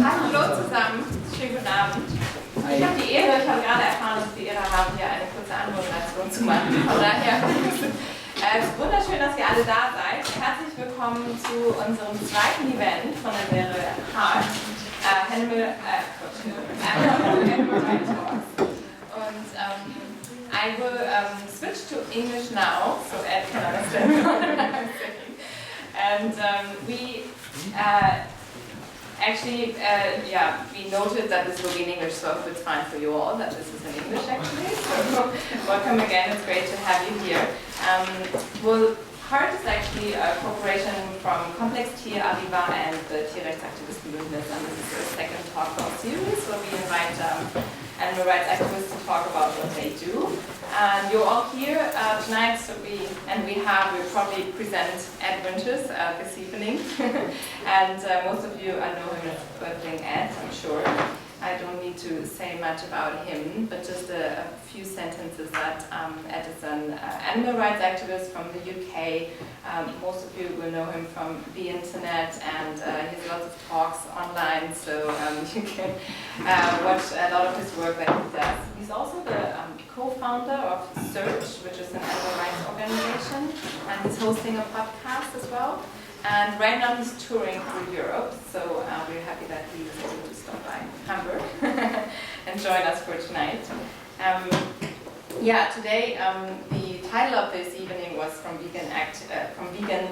Hallo zusammen, schönen guten Abend. Ich habe die Ehre, ich habe gerade erfahren, dass wir die Ehre haben, hier eine kurze Anmoderation zu machen. Von daher es ist wunderschön, dass ihr alle da seid. Herzlich willkommen zu unserem zweiten Event von der Serie HART, Animal Rights Talks. Und I will switch to English now, so Ed can understand what I'm saying. And we actually, we noted that this will be in English, so I hope it's fine for you all that this is in English actually. So welcome again, it's great to have you here. HART is actually a corporation from Complex Tier, Aviva, and the Tierrechtsaktivisten movement, and this is the second talk of our series where we invite animal rights activists to talk about what they do. And you're all here tonight, so we probably present Ed Winters this evening. And most of you know him as Earthling Ed, I'm sure. I don't need to say much about him, but just a few sentences that Ed is an animal rights activist from the UK. Most of you will know him from the internet, and he has lots of talks online, so you can watch a lot of his work that he does. He's also the co-founder of Search, which is an animal rights organization, and he's hosting a podcast as well. And right now he's touring through Europe, so we're happy that he was able to stop by Hamburg and join us for tonight. Today the title of this evening was From Vegan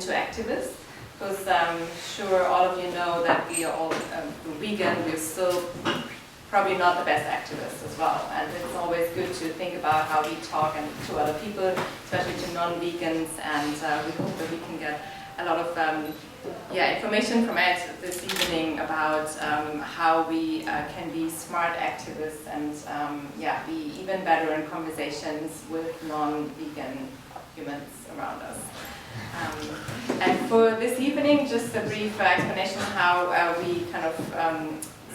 to Activist, because I'm sure all of you know that we are all vegan. We're still probably not the best activists as well, and it's always good to think about how we talk and to other people, especially to non-vegans, and we hope that we can get a lot of information from Ed this evening about how we can be smart activists and be even better in conversations with non-vegan humans around us. And for this evening, just a brief explanation how we kind of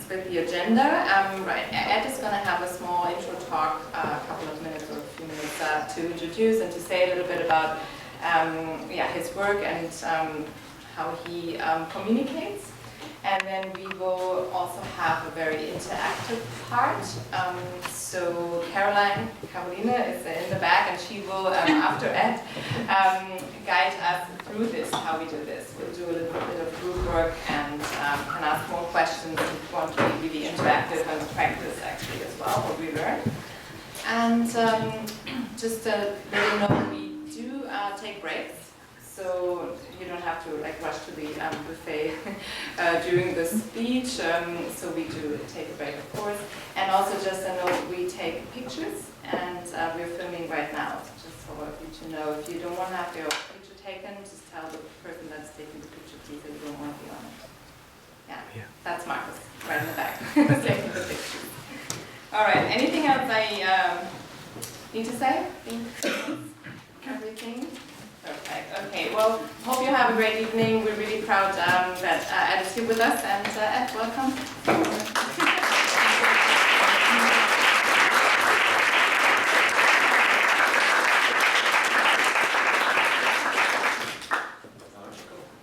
split the agenda. Ed is going to have a small intro talk, a couple of minutes or a few minutes to introduce and to say a little bit about his work and how he communicates. And then we will also have a very interactive part. So Carolina is in the back, and she will, after Ed, guide us through this, how we do this. We'll do a little bit of group work and can ask more questions if you want to be really interactive and practice actually as well what we learn. And just a little note, we do take breaks, so you don't have to rush to the buffet during the speech. So we do take a break, of course. And also just a note, we take pictures, and we're filming right now, just for you to know. If you don't want to have your picture taken, just tell the person that's taking the picture, please, that you don't want to be on it. Yeah. That's Marcus, right in the back, taking the picture. All right, anything else I need to say? Everything? Perfect. Okay, well, hope you have a great evening. We're really proud that Ed is here with us, and Ed, welcome.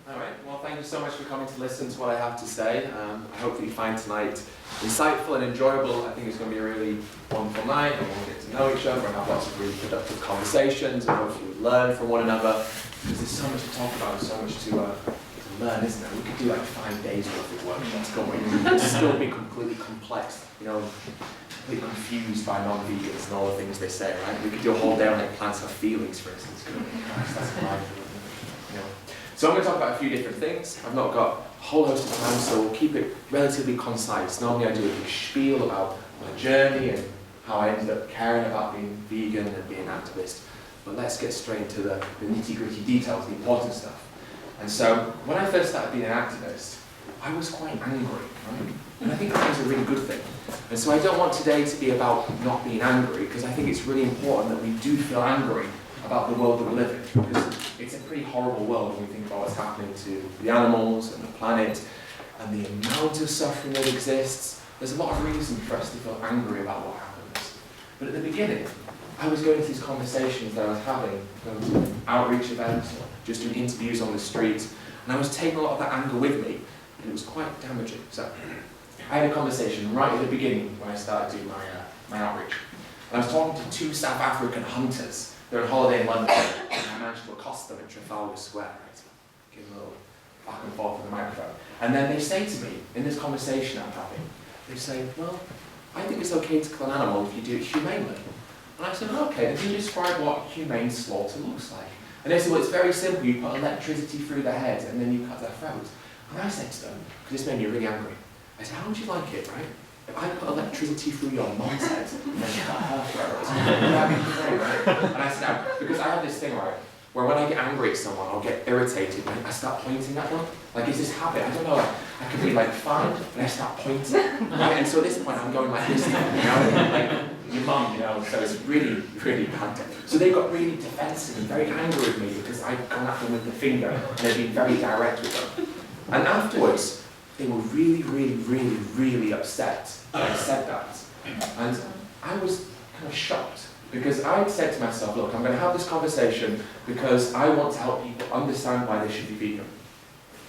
All right, well, thank you so much for coming to listen to what I have to say. I hope that you find tonight insightful and enjoyable. I think it's going to be a really wonderful night, and we'll get to know each other and have lots of really productive conversations, and hopefully learn from one another, because there's so much to talk about, so much to learn, isn't there? We could do 5 days worth of workshops, couldn't we? It'd still be completely complex, completely confused by non-vegans and all the things they say, right? We could do a whole day on plants have feelings, for instance, couldn't we? That's life. So I'm going to talk about a few different things. I've not got a whole host of time, so we'll keep it relatively concise. Normally I do a big spiel about my journey and how I ended up caring about being vegan and being an activist. But let's get straight into the nitty-gritty details, the important stuff. And so when I first started being an activist, I was quite angry, right? And I think that was a really good thing. And so I don't want today to be about not being angry, because I think it's really important that we do feel angry about the world that we live in, because it's a pretty horrible world when we think about what's happening to the animals and the planet and the amount of suffering that exists. There's a lot of reason for us to feel angry about what happens. But at the beginning, I was going to these conversations that I was having, going to outreach events, or just doing interviews on the street, and I was taking a lot of that anger with me, and it was quite damaging. So I had a conversation right at the beginning when I started doing my outreach. And I was talking to two South African hunters. They're on holiday in London, and I managed to accost them in Trafalgar Square, right? Give them a little back and forth with the microphone. And then they say to me, in this conversation I'm having, they say, well, I think it's okay to kill an animal if you do it humanely. And I said, okay, then can you describe what humane slaughter looks like? And they said, well, it's very simple. You put electricity through their head and then you cut their throat. And I said to them, because this made me really angry, I said, how would you like it, right? If I put electricity through your mom's head and then cut her throat, that'd be great, right? And I said, no, because I have this thing, right, where when I get angry at someone, I'll get irritated and I start pointing at them. Like, it's this habit, I don't know, I can be like fine, and I start pointing, right? And so at this point, I'm going like this, you know, like your mum, you know, so it's really, really bad. So they got really defensive and very angry with me because I'd gone at them with the finger and they'd been very direct with them. And afterwards, they were really, really, really, really upset that I said that. And I was kind of shocked because I'd said to myself, look, I'm going to have this conversation because I want to help people understand why they should be vegan.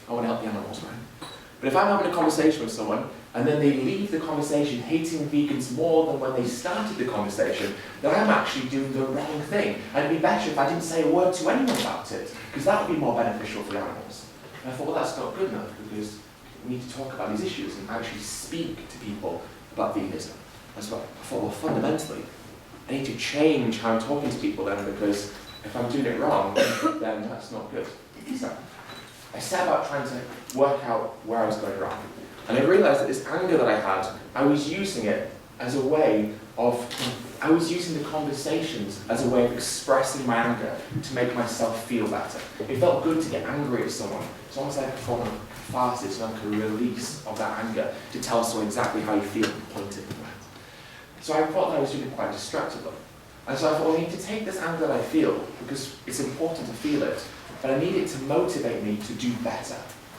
I want to help the animals, right? But if I'm having a conversation with someone and then they leave the conversation hating vegans more than when they started the conversation, then I'm actually doing the wrong thing. And it'd be better if I didn't say a word to anyone about it, because that would be more beneficial for the animals. And I thought, well, that's not good enough, because we need to talk about these issues and actually speak to people about veganism. That's what I thought, well, fundamentally, I need to change how I'm talking to people then, because if I'm doing it wrong, then that's not good. So I set about trying to work out where I was going wrong. And I realized that this anger that I had, I was using it as a way of, I was using the conversations as a way of expressing my anger to make myself feel better. It felt good to get angry at someone. It's almost like a form of catharsis, like a release of that anger, to tell someone exactly how you feel and point at them. So I thought that I was doing it quite distractedly. And so I thought, well, I need to take this anger that I feel, because it's important to feel it, but I need it to motivate me to do better.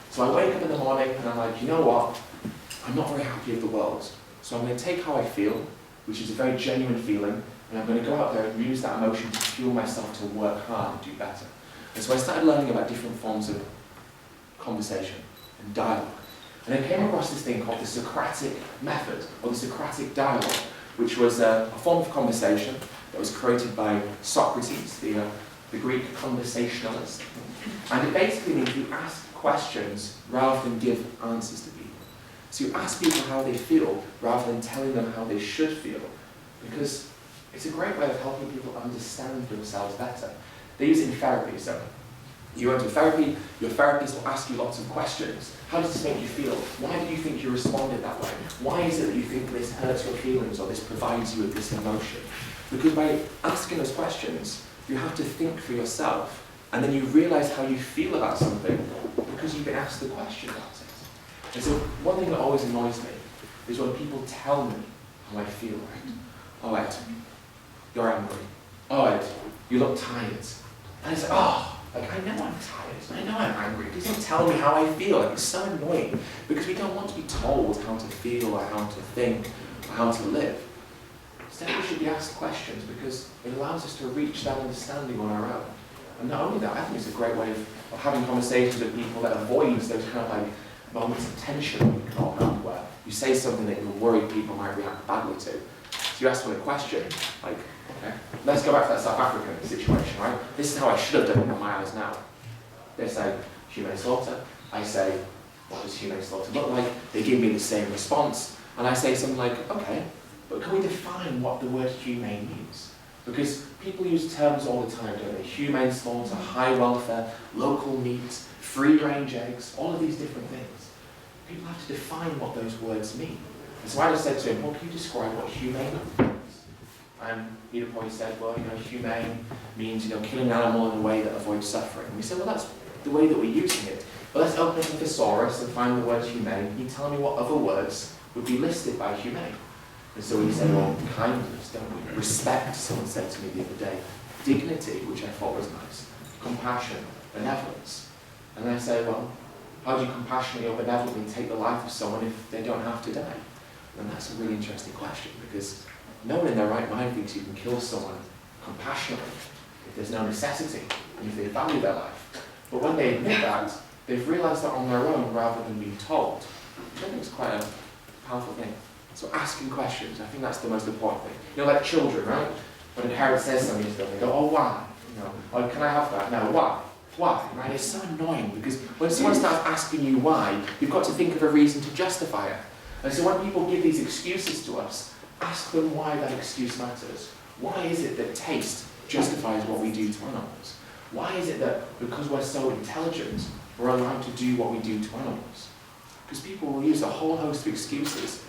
So I wake up in the morning and I'm like, you know what? I'm not very happy with the world. So I'm going to take how I feel, which is a very genuine feeling, and I'm going to go out there and use that emotion to fuel myself to work hard and do better. And so I started learning about different forms of conversation and dialogue. And I came across this thing called the Socratic method, or the Socratic dialogue, which was a form of conversation that was created by Socrates, the Greek conversationalist. And it basically means you ask questions rather than give answers to people. So you ask people how they feel rather than telling them how they should feel, because it's a great way of helping people understand themselves better. They use it in therapy. So you go to therapy, your therapist will ask you lots of questions. How does this make you feel? Why do you think you responded that way? Why is it that you think this hurts your feelings or this provides you with this emotion? Because by asking those questions, you have to think for yourself, and then you realize how you feel about something because you've been asked the question about it. And so one thing that always annoys me is when people tell me how I feel, right? Oh, Ed, you're angry. Oh, Ed, you look tired. And I say, oh, like, I know I'm tired. I know I'm angry. Please don't tell me how I feel. Like, it's so annoying because we don't want to be told how to feel or how to think or how to live. Instead, we should be asked questions because it allows us to reach that understanding on our own. And not only that, I think it's a great way of having conversations with people that avoids those kind of like moments of tension that we can all have, where you say something that you're worried people might react badly to. So you ask them a question, like, okay, let's go back to that South African situation, right? This is how I should have done it on my eyes now. They say, humane slaughter. I say, what does humane slaughter look like? They give me the same response. And I say something like, okay, but can we define what the word humane means? Because people use terms all the time, don't they? Humane slaughter, high welfare, local meat, free-range eggs, all of these different things. People have to define what those words mean. And so I just said to him, well, can you describe what humane means? And he'd have probably said, well, humane means, killing an animal in a way that avoids suffering. And we said, well, that's the way that we're using it. But let's open up a thesaurus and find the word humane. Can you tell me what other words would be listed by humane? And so he said, well, kindness, don't we? Respect, someone said to me the other day. Dignity, which I thought was nice. Compassion, benevolence. And I say, well, how do you compassionately or benevolently take the life of someone if they don't have to die? And that's a really interesting question, because no one in their right mind thinks you can kill someone compassionately if there's no necessity and if they value their life. But when they admit that, they've realized that on their own rather than being told. Which I think is quite a powerful thing. So asking questions, I think that's the most important thing. You know, like children, right? When a parent says something to them, they go, oh, why? You know, oh, can I have that? No, why? Why? Right? It's so annoying because when someone starts asking you why, you've got to think of a reason to justify it. And so when people give these excuses to us, ask them why that excuse matters. Why is it that taste justifies what we do to animals? Why is it that because we're so intelligent, we're allowed to do what we do to animals? Because people will use a whole host of excuses,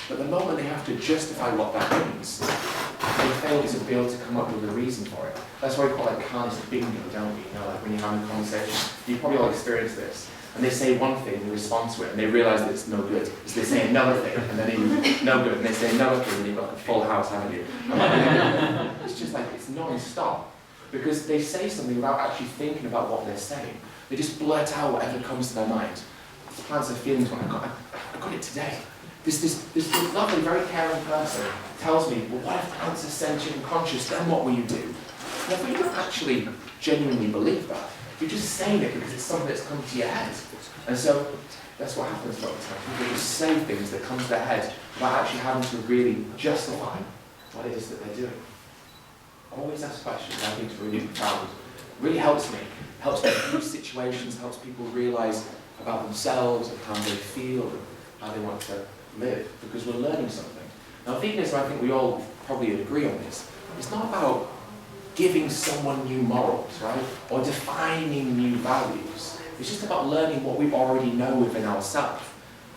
but the moment they have to justify what that means, they fail to be able to come up with a reason for it. That's why we call it carnage bingo, don't we? You know, like when you're having a conversation, you probably all experienced this. And they say one thing, and you respond to it, and they realise that it's no good. So they say another thing, and then it's no good, and they say another thing, and you've got like a full house, haven't you? It's just like, it's non-stop. Because they say something without actually thinking about what they're saying. They just blurt out whatever comes to their mind. The plants are feelings when I got it today. This lovely, very caring person tells me, well, what if plants are sentient and conscious, then what will you do? And if you don't actually genuinely believe that, you're just saying it because it's something that's come to your head. And so that's what happens a lot of the time. People just say things that come to their head without actually having to really justify what it is that they're doing. Always ask questions. I think it's really profound. Really helps me. Helps me through situations, helps people realise about themselves and how they feel and how they want to live, because we're learning something. Now veganism, I think we all probably agree on this, it's not about giving someone new morals, right? Or defining new values. It's just about learning what we already know within ourselves.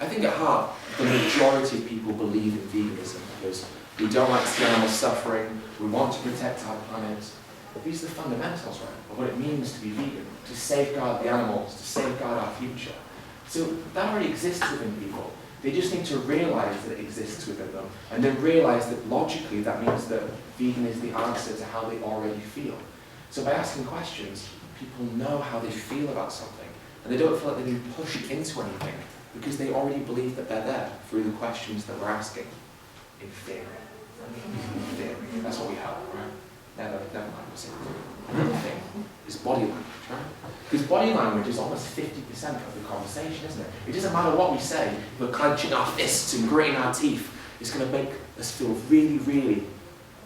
I think at heart, the majority of people believe in veganism because we don't like to see animals suffering, we want to protect our planet. But these are the fundamentals, right, of what it means to be vegan, to safeguard the animals, to safeguard our future. So that already exists within people. They just need to realise that it exists within them, and then realise that logically that means that vegan is the answer to how they already feel. So by asking questions, people know how they feel about something, and they don't feel like they're being pushed into anything, because they already believe that they're there through the questions that we're asking. In theory. In theory. That's what we have, right? Never mind. Another thing is body language, right? Because body language is almost 50% of the conversation, isn't it? It doesn't matter what we say, if we're clenching our fists and gritting our teeth, it's going to make us feel really, really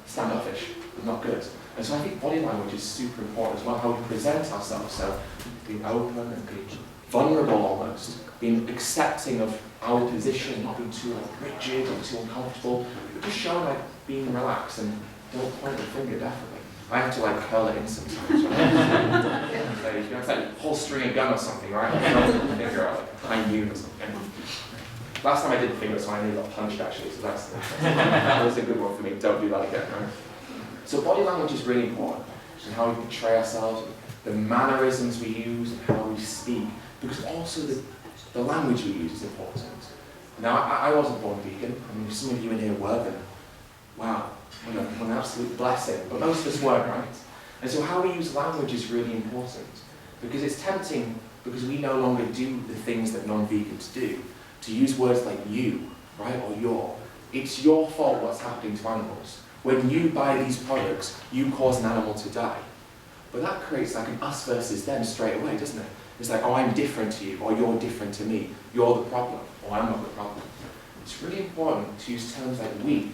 standoffish and not good. And so I think body language is super important as well, how we present ourselves. So being open and being vulnerable almost, being accepting of our position, not being too rigid or too uncomfortable, but just showing like being relaxed and don't point the finger, definitely. I have to like curl it in sometimes, right? It's like holstering a gun or something, right? Finger out like behind you or something. Last time I did finger, so I nearly got punched actually, so that was a good one for me. Don't do that again, right? So body language is really important, and how we portray ourselves, the mannerisms we use, and how we speak, because also the language we use is important. Now, I wasn't born vegan. I mean, if some of you in here were, then wow, what an absolute blessing. But most of us weren't, right? And so how we use language is really important, because it's tempting, because we no longer do the things that non-vegans do, to use words like you, right, or your. It's your fault what's happening to animals. When you buy these products, you cause an animal to die. But that creates like an us versus them straight away, doesn't it? It's like, oh, I'm different to you, or you're different to me. You're the problem, or I'm not the problem. It's really important to use terms like we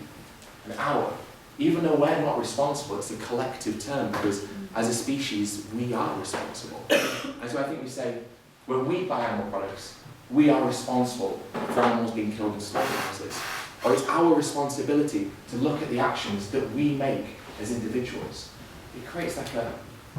and our. Even though we're not responsible, it's a collective term, because as a species, we are responsible. And so I think we say, when we buy animal products, we are responsible for animals being killed in slaughterhouses. Or it's our responsibility to look at the actions that we make as individuals. It creates like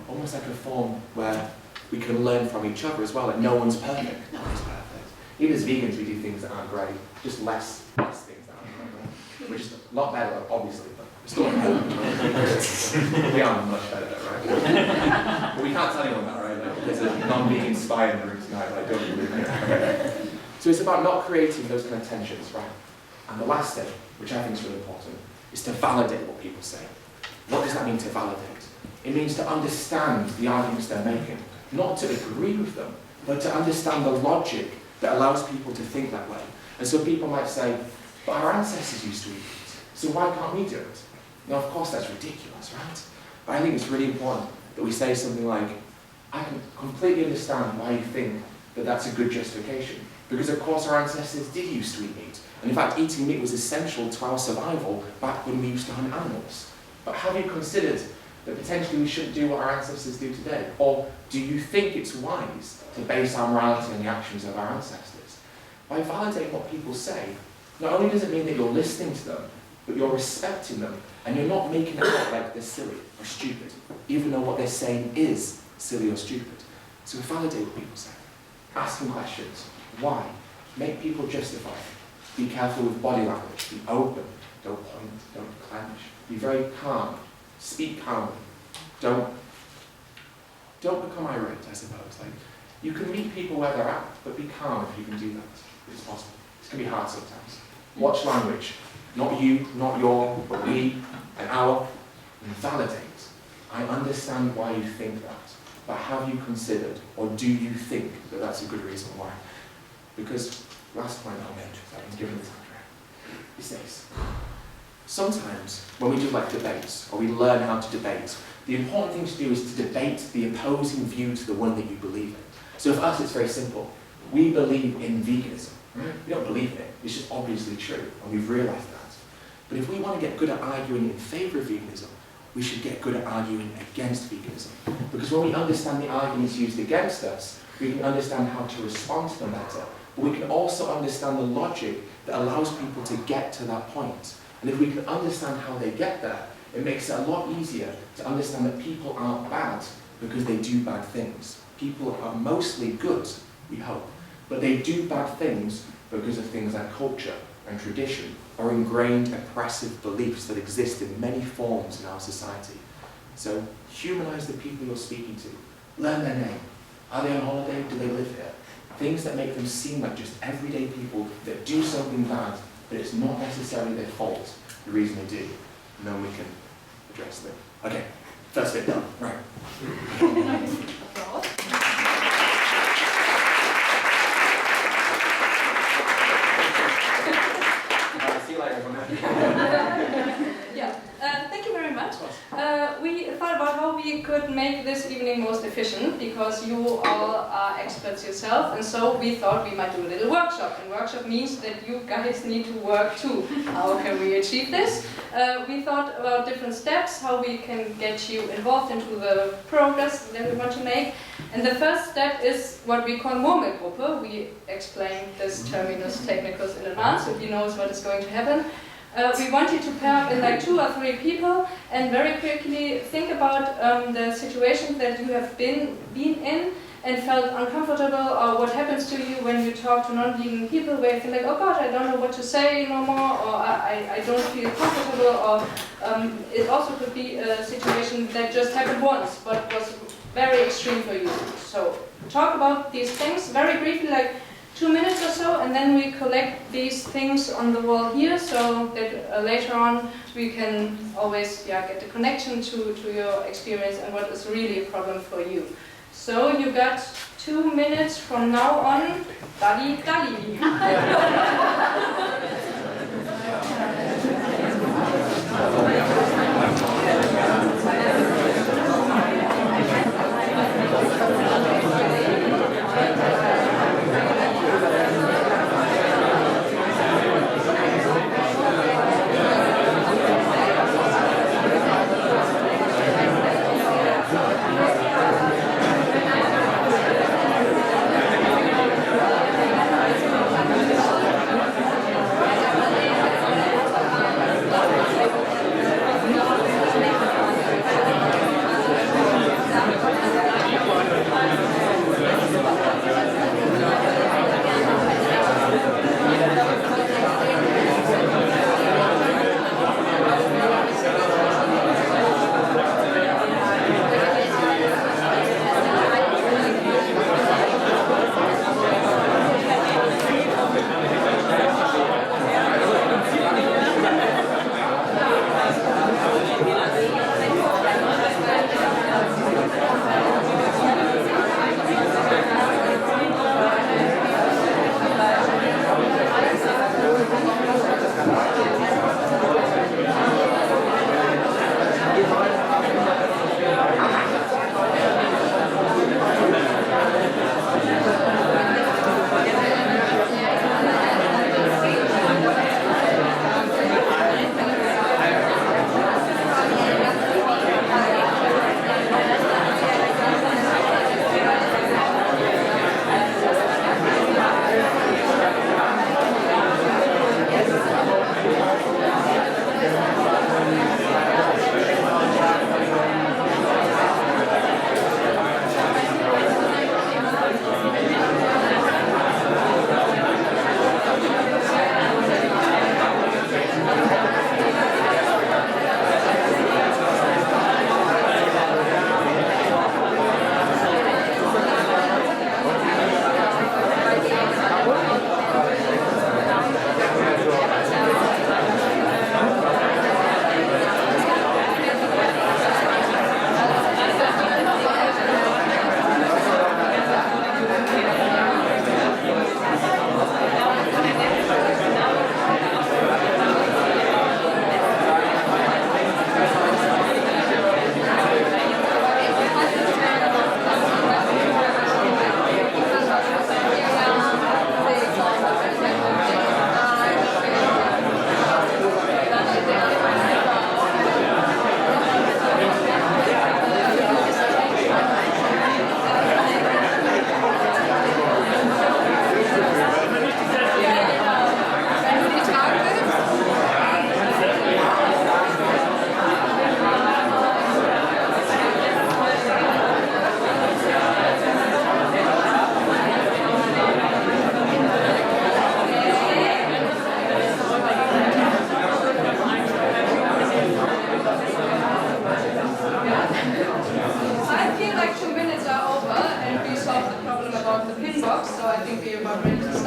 almost like a form where we can learn from each other as well, and no one's perfect. No one's perfect. Even as vegans, we do things that aren't great, just less things that aren't great. Which is a lot better, obviously, but we're still not we are much better, right? But we can't tell anyone that, right? There's a non-vegan spy in the room tonight, but I don't believe it. So it's about not creating those kind of tensions, right? And the last thing, which I think is really important, is to validate what people say. What does that mean to validate? It means to understand the arguments they're making, not to agree with them, but to understand the logic that allows people to think that way. And so people might say, but our ancestors used to eat meat, so why can't we do it? Now, of course, that's ridiculous, right? But I think it's really important that we say something like, I can completely understand why you think that that's a good justification. Because of course our ancestors did use to eat meat. And in fact, eating meat was essential to our survival back when we used to hunt animals. But have you considered that potentially we shouldn't do what our ancestors do today? Or do you think it's wise to base our morality on the actions of our ancestors? By validating what people say, not only does it mean that you're listening to them, but you're respecting them, and you're not making it look like they're silly or stupid, even though what they're saying is silly or stupid. So validate what people say. Ask them questions. Why? Make people justify it. Be careful with body language. Be open. Don't point. Don't clench. Be very calm. Speak calmly. Don't become irate, I suppose. Like, you can meet people where they're at, but be calm if you can do that. It's possible. It's going to be hard sometimes. Watch language. Not you, not your, but we, and our. And validate. I understand why you think that, but have you considered, or do you think that that's a good reason why? Because, last point I'll make, I've been given the time, is this. Sometimes, when we do like debates, or we learn how to debate, the important thing to do is to debate the opposing view to the one that you believe in. So for us, it's very simple. We believe in veganism. We don't believe in it, it's just obviously true, and we've realized that. But if we want to get good at arguing in favor of veganism, we should get good at arguing against veganism. Because when we understand the arguments used against us, we can understand how to respond to them better. But we can also understand the logic that allows people to get to that point. And if we can understand how they get there, it makes it a lot easier to understand that people aren't bad because they do bad things. People are mostly good, we hope, but they do bad things because of things like culture and tradition, or ingrained oppressive beliefs that exist in many forms in our society. So humanize the people you're speaking to. Learn their name. Are they on holiday? Do they live here? Things that make them seem like just everyday people that do something bad, but it's not necessarily their fault, the reason they do. And then we can address them. Okay, first bit done. Right. Thank you very much. We thought about how we could make this evening most efficient, because you all are experts yourself, and so we thought we might do a little workshop. And workshop means that you guys need to work too. How can we achieve this? We thought about different steps, how we can get you involved into the progress that we want to make. And the first step is what we call Murmelgruppe. We explained this terminus technicus in advance, if you know what is going to happen. We want you to pair up in like 2 or 3 people and very quickly think about the situation that you have been in and felt uncomfortable, or what happens to you when you talk to non-vegan people where you feel like, oh God, I don't know what to say no more, or I don't feel comfortable, or it also could be a situation that just happened once but was very extreme for you. So talk about these things very briefly, like 2 minutes or so, and then we collect these things on the wall here, so that later on we can always get the connection to your experience and what is really a problem for you. So you got 2 minutes from now on. Dali, dali.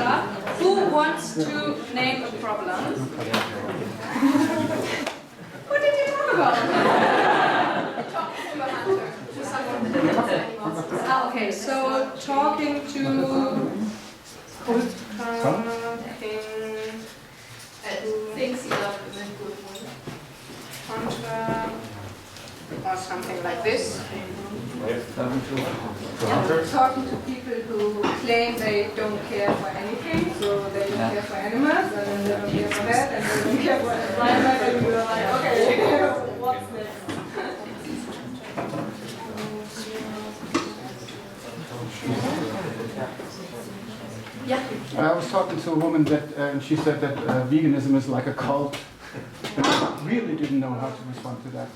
start. Who wants to name a problem? What did you talk about? Talking to a hunter, to someone that loves animals. Ah, okay, so talking to thinks he loves in a good way. Hunter or something like this. Talking to people who claim they don't care for anything, so they don't care for animals, and then they don't care for that, and they don't care for the environment, and you're like, okay, what's next? Yeah. I was talking to a woman that she said that veganism is like a cult. And I really didn't know how to respond to that.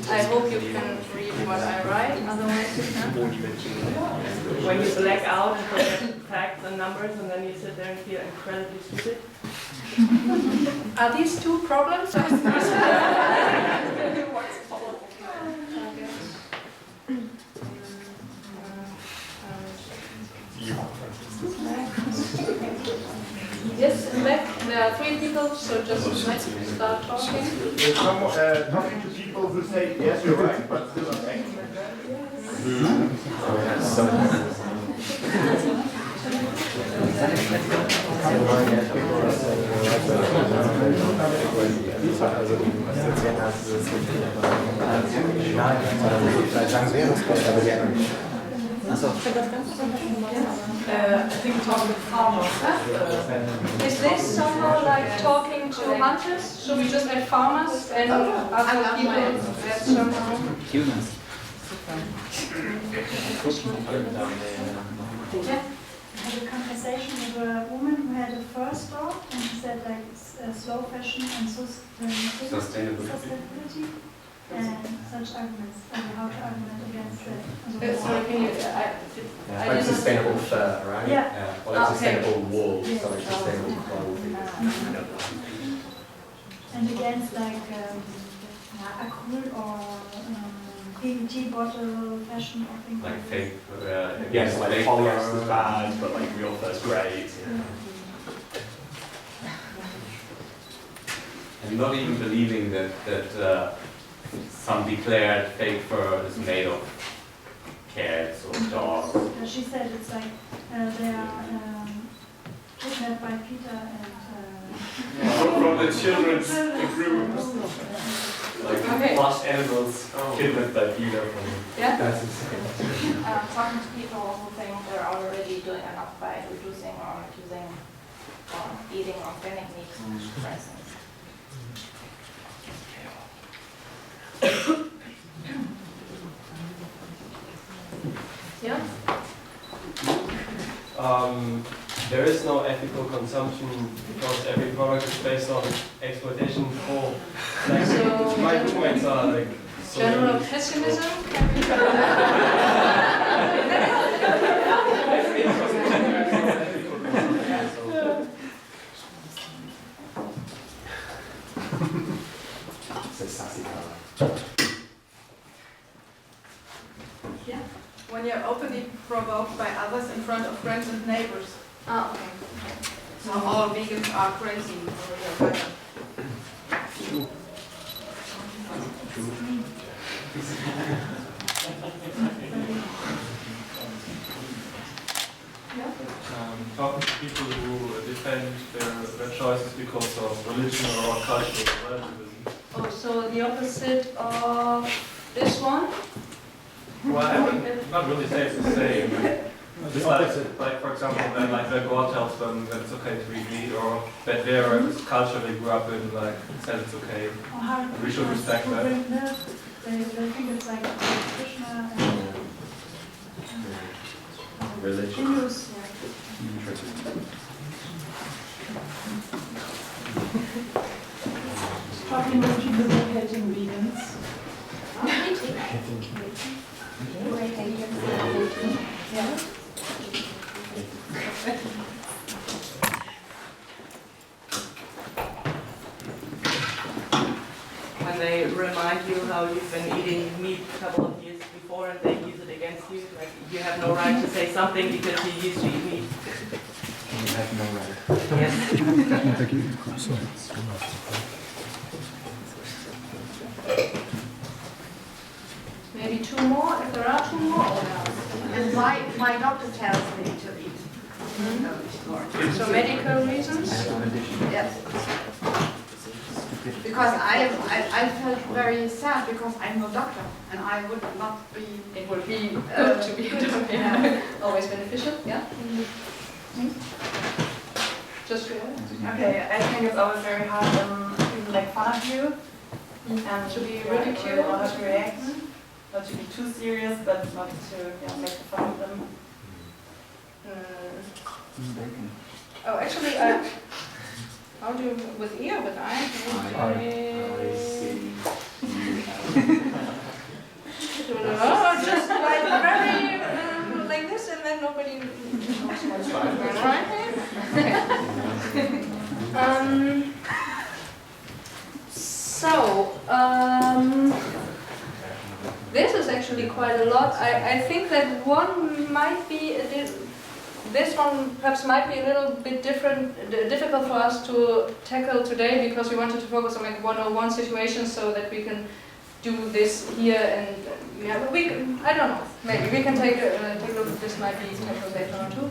I hope you can read what I write, otherwise you can't. When you black out and forget facts and numbers and then you sit there and feel incredibly stupid. Are these two problems? Yes, in back. There are 3 people, so just let's start talking. Talking to people who say, yes, you're right, but still okay. I think talk with farmers. Is this somehow like talking to hunters? Should we just add farmers and other people add somehow? Humans. Yeah. I had a conversation with a woman who had a first dog, and she said like slow fashion and sustainability and such arguments, and how to argument against that. Sorry, can you? I Like sustainable fur, right? Yeah. Or like Okay. sustainable wool, Yeah. so like sustainable clothing. And against like acryl or PET bottle fashion or things Like like fake, Yes, like fake polyester is fur. bad, but like real fur is great. And not even believing that some declared fake fur is made of cats or dogs. She said it's like they are kidnapped by Peter and From the children's groups. Like Okay. plush animals kidnapped by Peter. Yeah. That's insane. Talking to people who think they're already doing enough by reducing or using or eating organic meat, for instance. Yeah. There is no ethical consumption because every product is based on exploitation for like So, my roommates are like so General pessimism? It's a sassy color. Yeah. When you're openly provoked by others in front of friends and neighbors. Ah, okay. So all vegans are crazy. talking to people who defend their choices because of religion or cultural relativism. Oh, so the opposite of this one? Well, I would not really say it's the same. It's like for example, then like their God tells them that it's okay to eat meat, or that their culture they grew up in like says it's okay. or how We should respect that. They think it's like Krishna and Religion. Hindus. Talking with people who are hating vegans. Yeah. When they remind you how how you've been eating meat a couple of years before and they use it against you. Like you have no right to say something because you used to eat meat. You have no right. Yes. Maybe two more, if there are two more. And my doctor tells me to eat. So medical reasons? Yes. Because I felt very sad because I'm no doctor and I would not be. It would be good to be a doctor. Yeah. Always beneficial, yeah? Just Okay, I think it's always very hard when people make fun of you and to be you ridiculed. don't know how to react. Not to be too serious, but not to make fun of them. Oh, actually, how do you, with ear, with eye? Oh, just like very, like this, and then nobody knows what's right. This is actually quite a lot. I think that one might be this one perhaps might be a little bit difficult for us to tackle today because we wanted to focus on like 101 situations so that we can do this here and I don't know, maybe we can take a look at this, might be tackled later on too.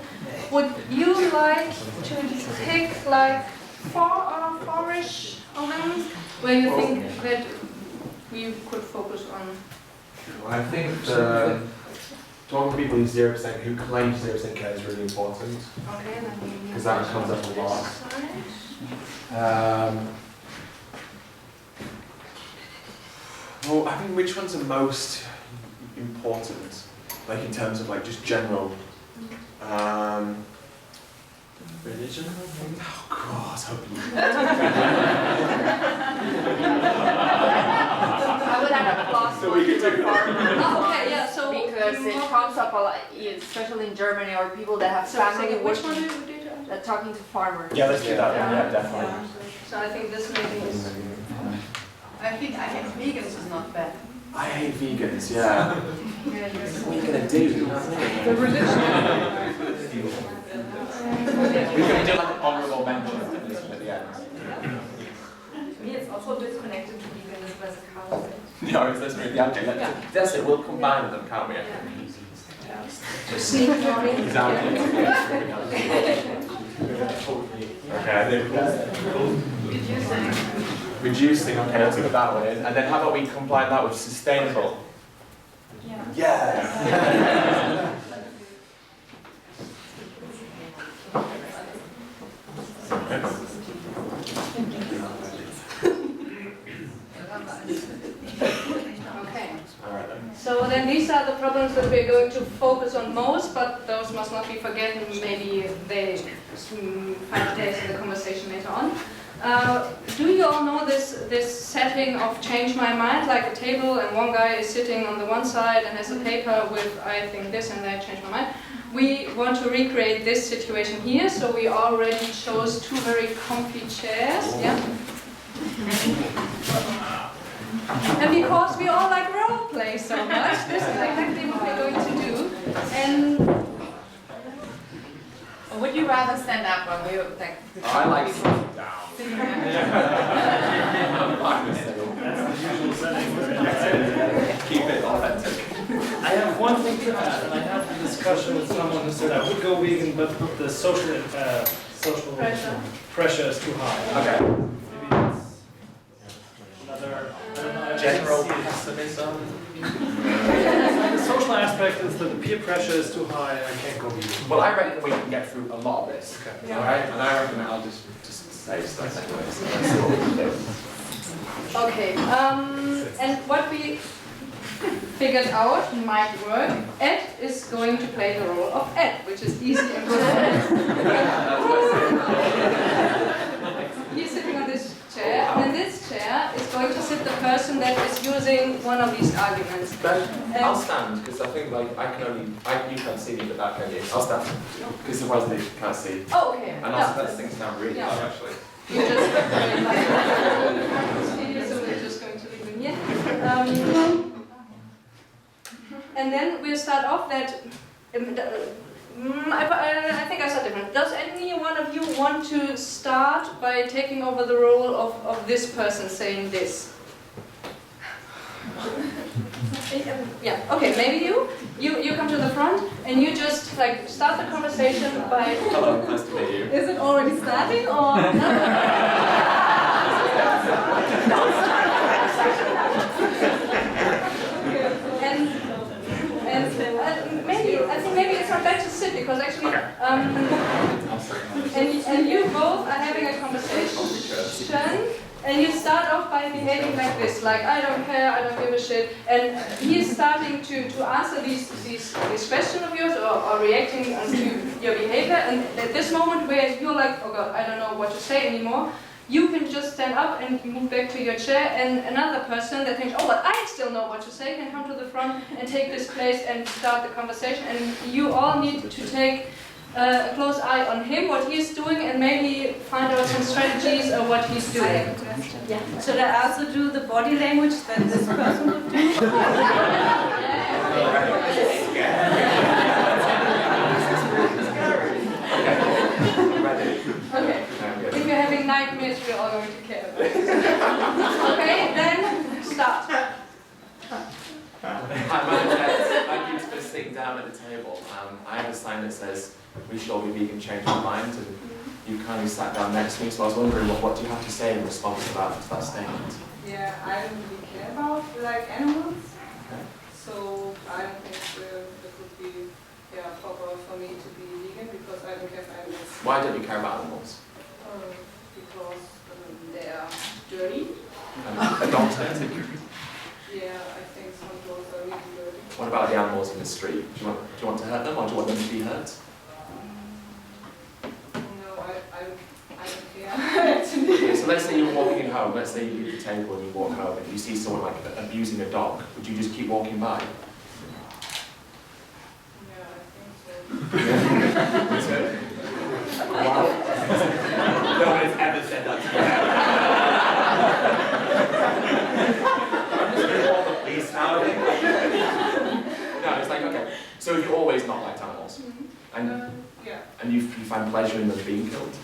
Would you like to take like four-ish of them where you think that we could focus on? I think talking to people who claim 0% care is really important. Okay, then we because that comes up a lot. Well, I think which ones are most important, like in terms of like just general. Religion? Oh God, I hope you. I would have a plus So we can take Oh, okay, yeah, so because it comes up a lot, especially in Germany, or people that have family which one working, do you do? that talking to farmers. Yeah, let's do that one, yeah, definitely. So I think this maybe is. I think I think vegans is not bad. I hate vegans, yeah. What are you going to do? You know what I mean? The religion. We can do like an honourable mention at the end. To me, it's also disconnected to veganism as a concept. No, let's move the object. That's it, we'll combine them, can't we? Sneak talking. Exactly. Okay. Reducing, okay, let's put that one in. And then how about we combine that with sustainable? Yeah. Okay. All right then. So then these are the problems that we're going to focus on most, but those must not be forgotten. Maybe they find place in the conversation later on. Do you all know this setting of change my mind, like a table and one guy is sitting on the one side and has a paper with I think this and that change my mind? We want to recreate this situation here, so we already chose two very comfy chairs. Yeah. And because we all like role play so much, this is exactly what we're going to do. And Or would you rather stand up when we like the I like sitting down. Keep it authentic. I have one thing to add, and I had a discussion with someone who said I would go vegan, but the social pressure is too high. Okay. Maybe that's another, I don't know, General I see it. pessimism. The social aspect is that the peer pressure is too high and I can't go vegan. Well, I reckon we can get through a lot of this. Okay. All right, and I reckon that I'll just say stuff anyway. So let's see what we can do. okay, and what we figured out might work. Ed is going to play the role of Ed, which is easy and good. He's sitting on this chair, and in this chair is going to sit the person that is using one of these arguments. But I'll stand because I think like you can't see me, but that can you. I'll stand because otherwise they can't see. Oh, okay. And also that thing's now really Yeah. loud actually. You just so we're just going to leave him here. Yeah. And then we'll start off that. I think I start different. Does any one of you want to start by taking over the role of this person saying this? Yeah. Okay. Maybe you come to the front and you just like start the conversation by. Hello, nice to meet you. Is it already starting or? Maybe it's not bad to sit because actually, and you both are having a conversation, and you start off by behaving like this, like I don't care, I don't give a shit, and he's starting to answer these questions of yours or reacting to your behavior, and at this moment where you're like, oh god, I don't know what to say anymore. You can just stand up and move back to your chair, and another person that thinks, oh, but I still know what to say, can come to the front and take this place and start the conversation. And you all need to take a close eye on him, what he's doing, and maybe find out some strategies of what he's doing. I have a question. Yeah. Should I also do the body language that this person would do? Okay. If you're having nightmares, we're all going to care about it. Okay, then start. Hi, my name's Ed. Thank you for sitting down at the table. I have a sign that says, we should all be vegan, change our minds, and you kindly sat down next to me, so I was wondering what do you have to say in response to that statement? Yeah, I don't really care about like animals, Okay. so I don't think it would be proper for me to be vegan because I don't have animals. Why don't you care about animals? Because they are dirty. Adopted. Yeah, I think some dogs are really dirty. What about the animals in the street? Do you want to hurt them, or do you want them to be hurt? No, I don't care actually. Okay, so let's say you're walking home, let's say you leave the table and you walk home and you see someone like abusing a dog. Would you just keep walking by? Yeah, I think so. Wow. No one has ever said that to me. I'm just going to call the police now. No, it's like, okay, so have you always not liked animals? Yeah. And you find pleasure in them being killed?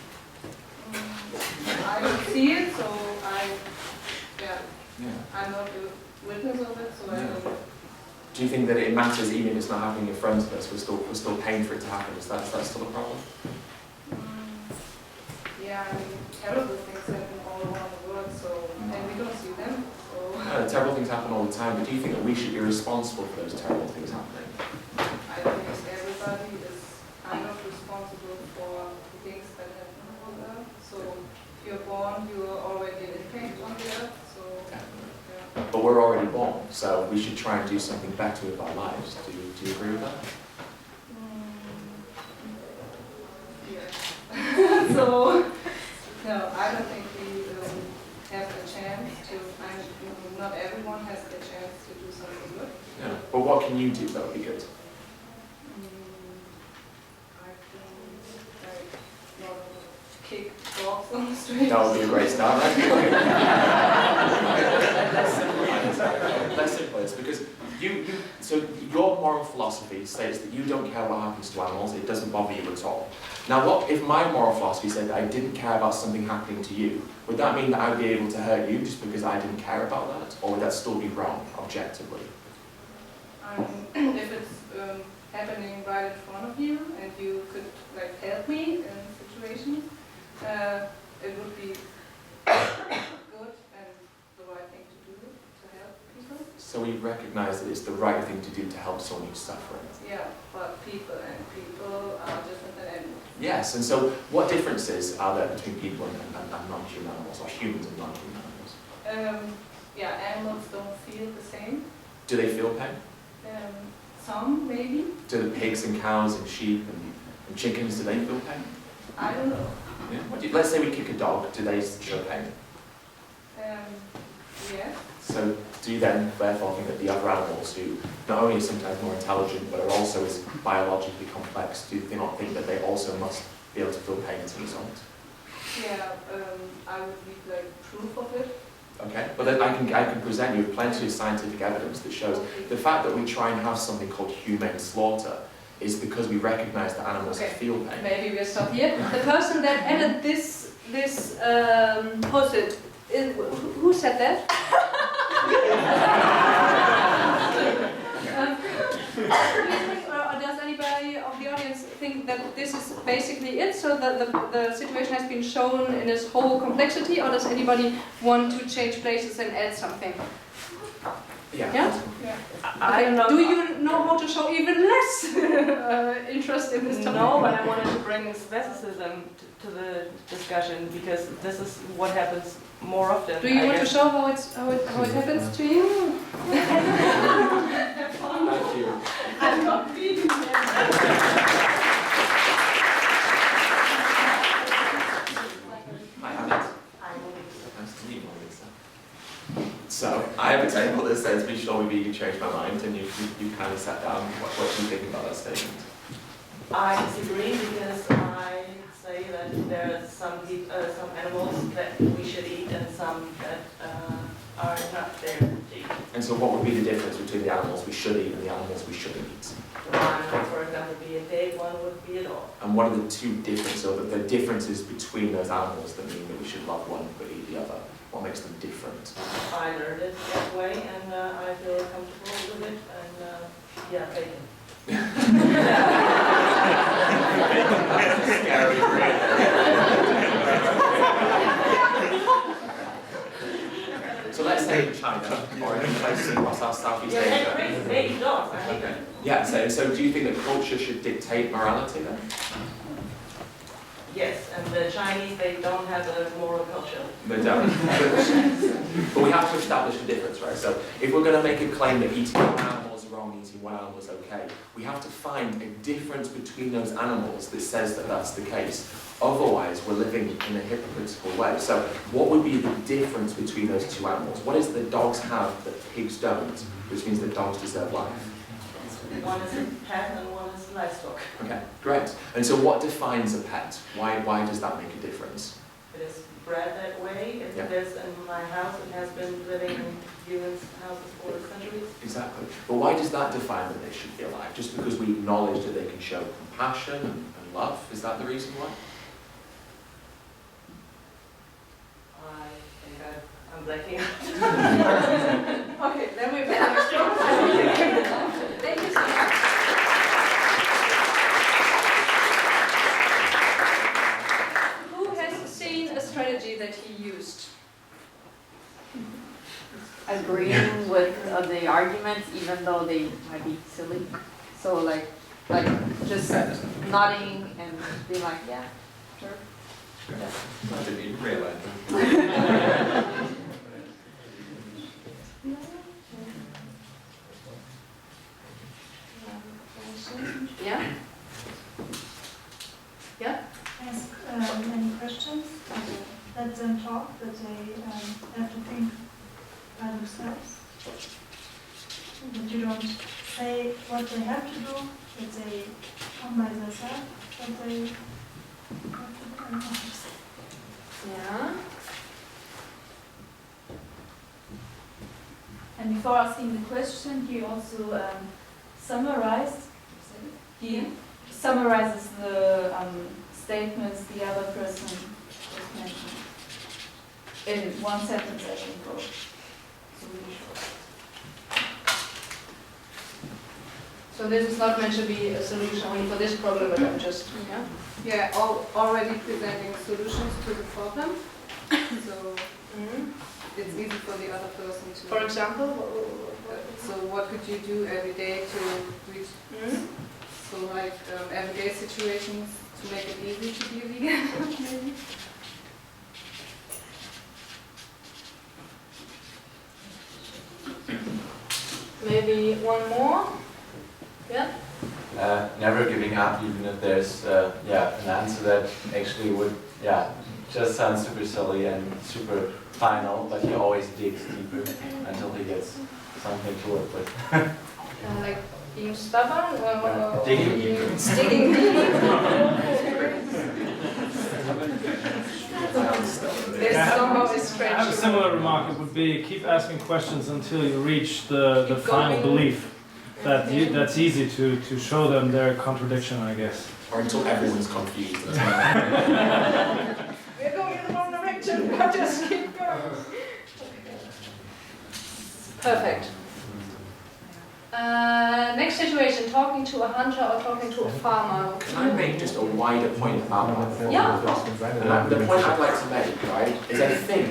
I don't see it, so Yeah. I'm not a witness of it, so I don't know. Do you think that it matters even if it's not happening in front of us, we're still paying for it to happen? Is that still a problem? Yeah, I mean, terrible things happen all around the world, so, and we don't see them, so. Terrible things happen all the time, but do you think that we should be responsible for those terrible things happening? I think everybody is kind of responsible for the things that happen on Earth. So if you're born, you are already an impact on the Earth. So yeah. But we're already born, so we should try and do something better with our lives. Do you agree with that? Yeah. So no, I don't think we have the chance to. Not everyone has the chance to do something good. Yeah. But what can you do that would be good? I think like not kick dogs on the street. That would be a great start, right? Less simple is because so your moral philosophy states that you don't care what happens to animals, it doesn't bother you at all. Now what if my moral philosophy said that I didn't care about something happening to you? Would that mean that I would be able to hurt you just because I didn't care about that? Or would that still be wrong, objectively? If it's happening right in front of you and you could like help me in situations, it would be good and the right thing to do to help people. So we recognise that it's the right thing to do to help someone who's suffering. Yeah, but people are different than animals. Yes, and so what differences are there between people and non-human animals, or humans and non-human animals? Yeah, animals don't feel the same. Do they feel pain? Some, maybe. Do the pigs and cows and sheep and chickens, do they feel pain? I don't know. Yeah. Let's say we kick a dog, do they show pain? Yeah. So do you then therefore think that the other animals who not only are sometimes more intelligent but are also as biologically complex, do you not think that they also must be able to feel pain as a result? Yeah, I would need like proof of it. Okay, but then I can present you with plenty of scientific evidence that shows the fact that we try and have something called humane slaughter is because we recognise that animals feel pain. Maybe we'll stop here. The person that added this post-it, who said that? Or does anybody of the audience think that this is basically it? So that the situation has been shown in its whole complexity, or does anybody want to change places and add something? Yeah. Yeah? I don't know. Do you know how to show even less interest in this topic? No, but I wanted to bring speciesism to the discussion because this is what happens more often. Do you want to show how it happens to you? Thank you. I'm not vegan. Hi, Amit. Nice to meet you, Lisa. So, I have a table that says, be sure we vegan changed my mind, and you kind of sat down. What do you think about that statement? I disagree because I say that there are some animals that we should eat and some that are not there to eat. And so what would be the difference between the animals we should eat and the animals we shouldn't eat? One would, for example, be a pig, one would be a dog. And what are the two differences, so the differences between those animals that mean that we should love one but eat the other? What makes them different? I learned it that way and I feel comfortable with it and yeah, bacon. Scary, So let's say in China or in places across Southeast Asia. They eat dogs, I hate them. Yeah, so do you think that culture should dictate morality then? Yes, and the Chinese, they don't have a moral culture. They don't. But we have to establish a difference, right? So if we're going to make a claim that eating one animal is wrong, eating one animal is okay, we have to find a difference between those animals that says that that's the case. Otherwise, we're living in a hypocritical way. So what would be the difference between those two animals? What is it that dogs have that pigs don't, which means that dogs deserve life? One is a pet and one is livestock. Okay, great. And so what defines a pet? Why does that make a difference? It is bred that way. It is in my house. It has been living in humans' houses for centuries. Exactly. But why does that define that they should be alive? Just because we acknowledge that they can show compassion and love? Is that the reason why? I think I'm blacking out. Okay, then we're back. Thank you so much. Who has seen a strategy that he used? Agreeing with the arguments, even though they might be silly. So like just nodding and being like, yeah, sure. I didn't even realize. Yeah? Yeah? Ask any questions, let them talk, that they have to think by themselves. That you don't say what they have to do, that they come by themselves, that they have to do. Yeah. And before asking the question, he also summarizes the statements the other person just mentioned in one sentence, I think, or so really short. So this is not meant to be a solution only for this problem, but I'm just, Yeah, already presenting solutions to the problem. So it's easy for the other person to. For example, so what could you do every day to reach? So like everyday situations to make it easy to be a vegan, maybe. maybe one more. Yeah. Never giving up, even if there's an answer that actually would just sound super silly and super final, but he always digs deeper until he gets something to work with. Like being stubborn or digging deeper. Digging deeper. this somehow is I have a strange. similar remark. It would be keep asking questions until you reach the Keep final going. belief. That's easy to show them their contradiction, I guess. Or until everyone's confused. We're going in the wrong direction, but just keep going. Perfect. Next situation, talking to a hunter or talking to a farmer. Can I make just a wider point about that? Yeah. The point I'd like to make, right, is I think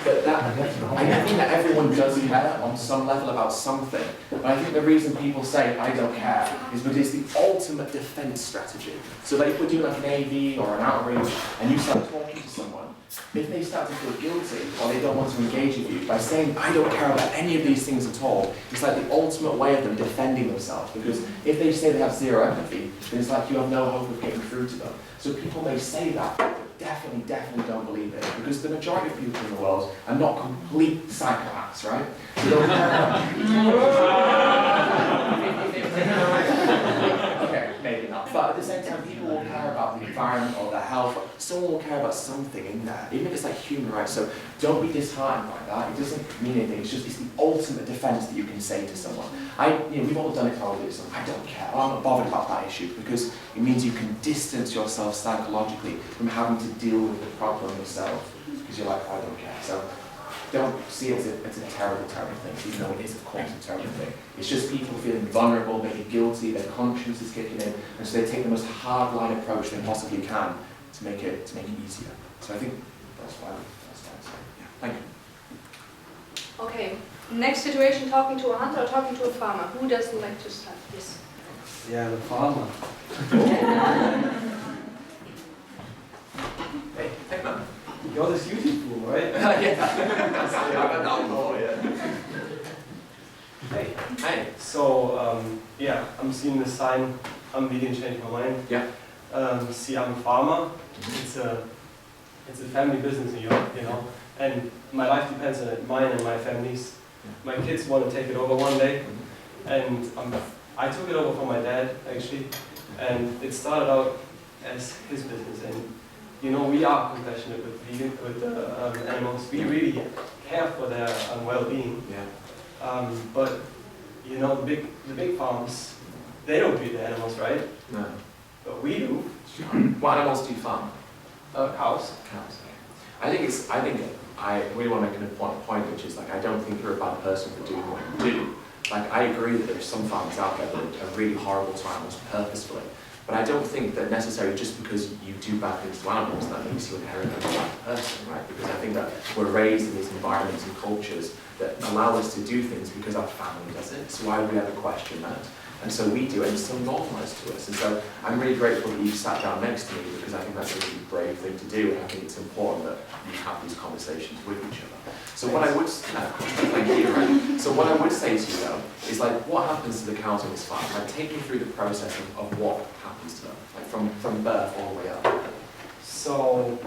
that everyone does care on some level about something. But I think the reason people say I don't care is because it's the ultimate defense strategy. So like if we're doing like an AV or an outreach and you start talking to someone, if they start to feel guilty or they don't want to engage with you, by saying I don't care about any of these things at all, it's like the ultimate way of them defending themselves. Because if they say they have zero empathy, then it's like you have no hope of getting through to them. So people may say that, but definitely don't believe it. Because the majority of people in the world are not complete psychopaths, right? So they'll okay, maybe not. But at the same time, people will care about the environment or their health. Someone will care about something in there, even if it's like human rights. So don't be disheartened by that. It doesn't mean anything. It's the ultimate defense that you can say to someone. We've all done it probably. So I don't care. I'm not bothered about that issue because it means you can distance yourself psychologically from having to deal with the problem yourself because you're like, I don't care. So don't see it as a terrible thing, even though it is, of course, a terrible thing. It's just people feeling vulnerable, maybe guilty, their conscience is kicking in, and so they take the most hardline approach they possibly can to make it easier. So I think that's why I say. Yeah. Thank you. Okay, next situation, talking to a hunter or talking to a farmer. Who doesn't like to start this? Yeah, the farmer. Hey, take that. You're the beauty fool, right? Hey. So, I'm seeing the sign, I'm vegan, change my mind. Yeah. See, I'm a farmer. It's a family business in Europe, you know, and my life depends on it, mine and my family's. My kids want to take it over one day, and I took it over from my dad, actually, and it started out as his business, and you know, we are compassionate with animals. We really care for their well-being. Yeah. But you know, the big farms, they don't treat the animals right. No. But we do. What animals do you farm? Cows. Cows. I really want to make a point, which is like I don't think you're a bad person for doing what you do. Like I agree that there's some farmers out there that are really horrible to animals purposefully. But I don't think that necessarily just because you do bad things to animals, that makes you inherently a bad person, right? Because I think that we're raised in these environments and cultures that allow us to do things because our family does it. So why would we ever question that? And so we do it, and it's so normalised to us. And so I'm really grateful that you sat down next to me because I think that's a really brave thing to do, and I think it's important that you have these conversations with each other. So what I would, thank you, right? So what I would say to you though is like, what happens to the cows on this farm? Like, take me through the process of what happens to them, like from birth all the way up. So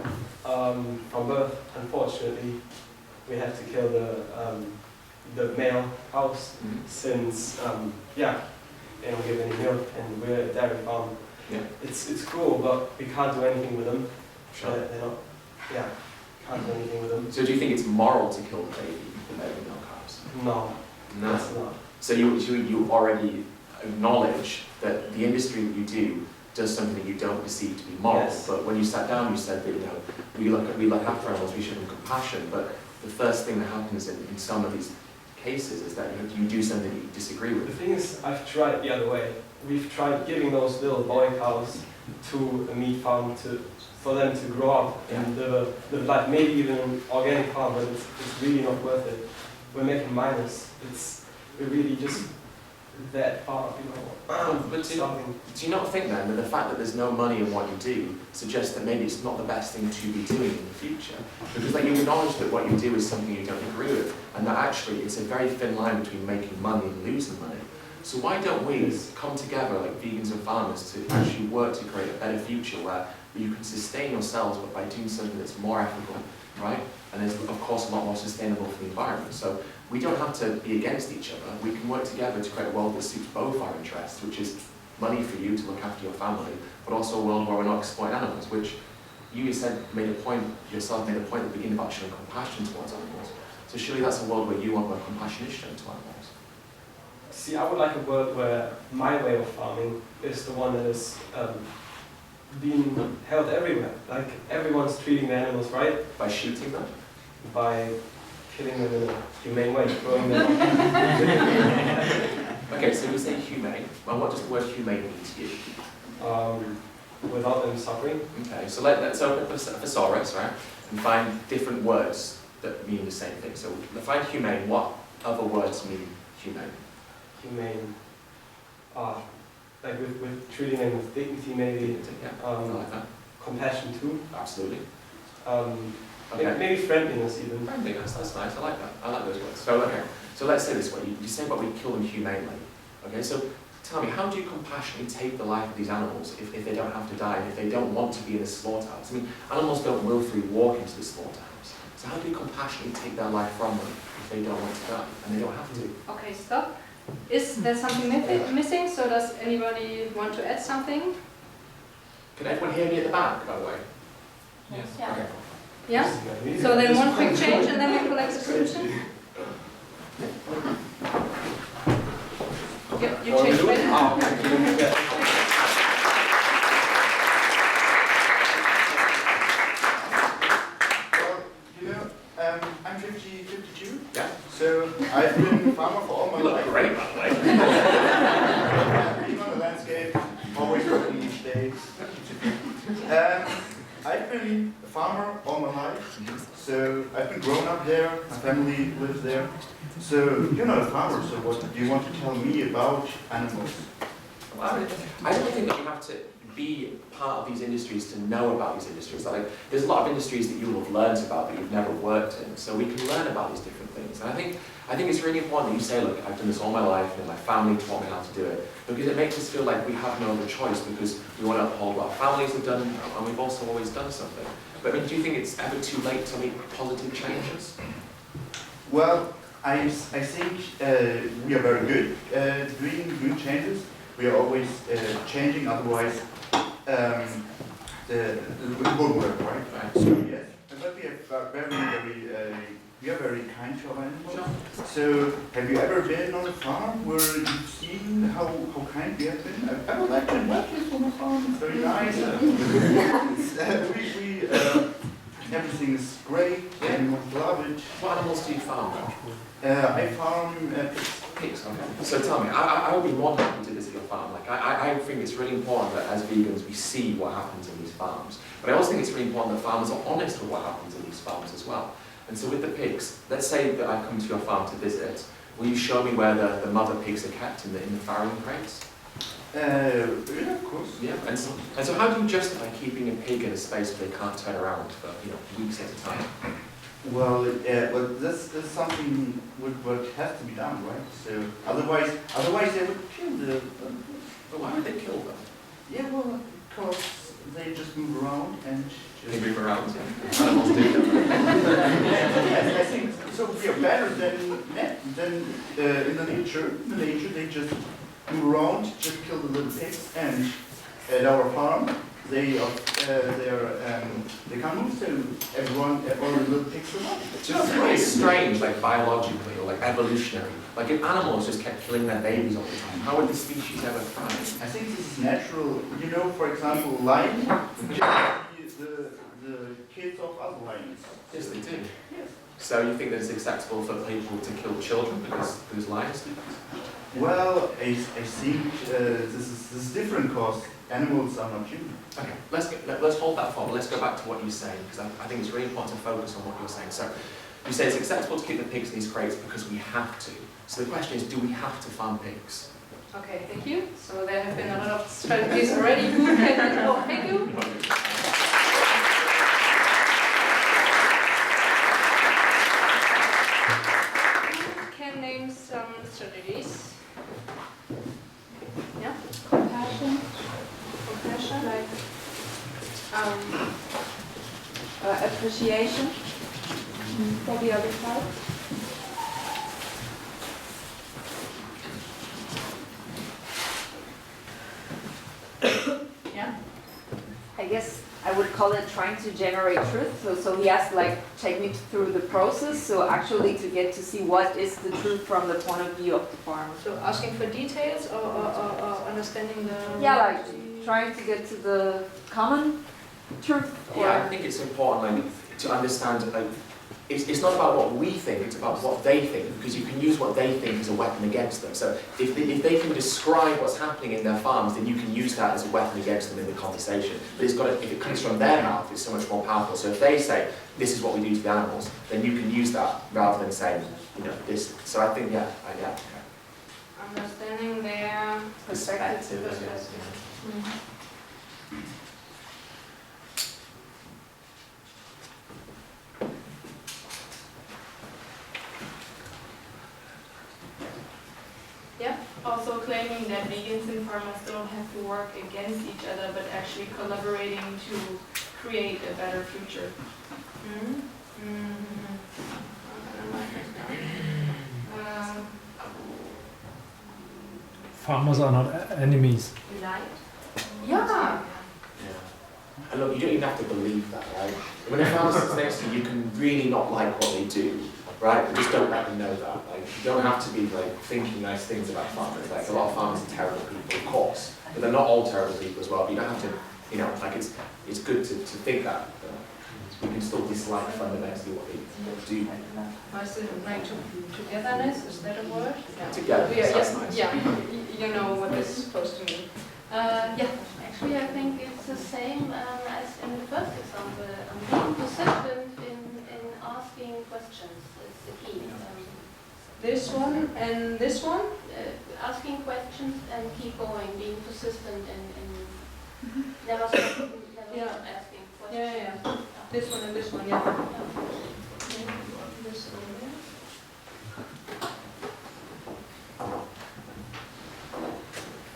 from birth, unfortunately, we have to kill the male cows since they don't give any milk, and we're a dairy farm. Yeah. It's cruel, but we can't do anything with them. Sure. They're not. Yeah. Can't do anything with them. So do you think it's moral to kill the baby male cows? No. No. It's not. So you already acknowledge that the industry that you do does something that you don't perceive to be moral. Yes. But when you sat down, you said that we look after animals, we show them compassion. But the first thing that happens in some of these cases is that you do something that you disagree with. The thing is, I've tried it the other way. We've tried giving those little boy cows to a meat farm for them to grow up and live life, maybe even an organic farm, but it's really not worth it. We're making minus. We're really just that far, you know. But do you not think then that the fact that there's no money in what you do suggests that maybe it's not the best thing to be doing in the future? Because like you acknowledge that what you do is something you don't agree with, and that actually it's a very thin line between making money and losing money. So why don't we come together like vegans and farmers to actually work to create a better future where you can sustain yourselves, but by doing something that's more ethical, right? And is of course a lot more sustainable for the environment. So we don't have to be against each other. We can work together to create a world that suits both our interests, which is money for you to look after your family, but also a world where we're not exploiting animals, which you said, made a point yourself, made a point at the beginning about showing compassion towards animals. So surely that's a world where you want where compassion is shown to animals. See, I would like a world where my way of farming is the one that is being held everywhere. Like everyone's treating the animals right. By shooting them? By killing them in a humane way, throwing them up. Okay, so you say humane. Well, what does the word humane mean to you? Without them suffering. Okay, so let's open up a thesaurus, right? And find different words that mean the same thing. So find humane. What other words mean humane? Humane. Like with treating them with dignity, maybe. Yeah, I like that. Compassion too. Absolutely. Okay. Maybe friendliness even. Friendliness, that's nice. I like that. I like those words. So okay. So let's say this way. You say about we kill them humanely. Okay. So tell me, how do you compassionately take the life of these animals if they don't have to die, if they don't want to be in a slaughterhouse? I mean, animals don't willfully walk into the slaughterhouse. So how do you compassionately take their life from them if they don't want to die and they don't have to? Okay, stop. Is there something missing? So does anybody want to add something? Can everyone hear me at the back, by the way? Yes. Yeah. Okay. Yeah? So then one quick change and then we collect the solution? Yep, you changed it. Oh, thank you. Well, you know, I'm 52. Yeah. So I've been a farmer for all my You look life. great, by the way. Being on the landscape, always working each day. I've been a farmer all my life, so I've been grown up there, my family lives there. So you're not a farmer, so what do you want to tell me about animals? I don't think that you have to be part of these industries to know about these industries. Like, there's a lot of industries that you will have learned about that you've never worked in, so we can learn about these different things. And I think it's really important that you say, look, I've done this all my life, and my family taught me how to do it, because it makes us feel like we have no other choice, because we want to uphold what our families have done, and we've also always done something. But I mean, do you think it's ever too late to make positive changes? Well, I think we are very good doing good changes. We are always changing, otherwise it won't work, right? So yes, but we are very kind to our animals. So have you ever been on a farm where you've seen how kind we have been? I would like to invite you from a farm. It's very nice. Everything is great. Animals love it. What animals do you farm? I farm pigs. Pigs, okay. So tell me, I would be more than happy to visit your farm. Like, I think it's really important that as vegans we see what happens in these farms. But I also think it's really important that farmers are honest with what happens in these farms as well. And so with the pigs, let's say that I come to your farm to visit. Will you show me where the mother pigs are kept in the farrowing crates? Yeah, of course. Yeah, and so how do you justify keeping a pig in a space where they can't turn around for weeks at a time? Well, but this is something what has to be done, right? So otherwise they would kill the. But why would they kill them? Yeah, well, because they just move around and. They move around. Yeah. Animals do. Yes, I think so. We are better than in the nature. In the nature, they just move around, just kill the little pigs, and at our farm. They can't move, so all the little pigs are not. It's just really strange, like biologically or like evolutionary. Like if animals just kept killing their babies all the time, how would the species ever thrive? I think this is natural. You know, for example, lions the kids of other lions. Yes, they do. Yes. So you think that it's acceptable for people to kill children because lions do that? Well, I think this is different because animals are not human. Okay, let's hold that thought. Let's go back to what you say, because I think it's really important to focus on what you're saying. So you say it's acceptable to keep the pigs in these crates because we have to. So the question is, do we have to farm pigs? Okay, thank you. So there have been a lot of strategies already. Who can? Oh, thank you. Can name some strategies. Yeah. Compassion, Like appreciation for the other side. Yeah. I guess I would call it trying to generate truth. So he has to like take me through the process. So actually to get to see what is the truth from the point of view of the farmer. So asking for details or understanding the... Yeah, like trying to get to the common truth. Yeah, I think it's important like, to understand like, it's not about what we think, it's about what they think, because you can use what they think as a weapon against them. So if they can describe what's happening in their farms, then you can use that as a weapon against them in the conversation. But if it comes from their mouth, it's so much more powerful. So if they say, this is what we do to the animals, then you can use that rather than saying, this. So I think, yeah. Understanding their perspective. Yeah, also claiming that vegans and farmers don't have to work against each other, but actually collaborating to create a better future. Farmers are not enemies. Yeah. And look, you don't even have to believe that, right? When a farmer sits next to you, you can really not like what they do, right? But just don't let them know that. Like, you don't have to be like thinking nice things about farmers. Like, a lot of farmers are terrible people, of course, but they're not all terrible people as well. But you don't have to, like, it's good to think that. You can still dislike fundamentally what they do. Is it like togetherness? Is that a word? Yeah. Togetherness, that's nice. Yeah, you know what this is supposed to mean. Yeah. Actually, I think it's the same as in the first example. Being persistent in asking questions is the key. This one and this one? Asking questions and keep going, being persistent in never stop asking questions. Yeah. This one and this one, yeah. This one,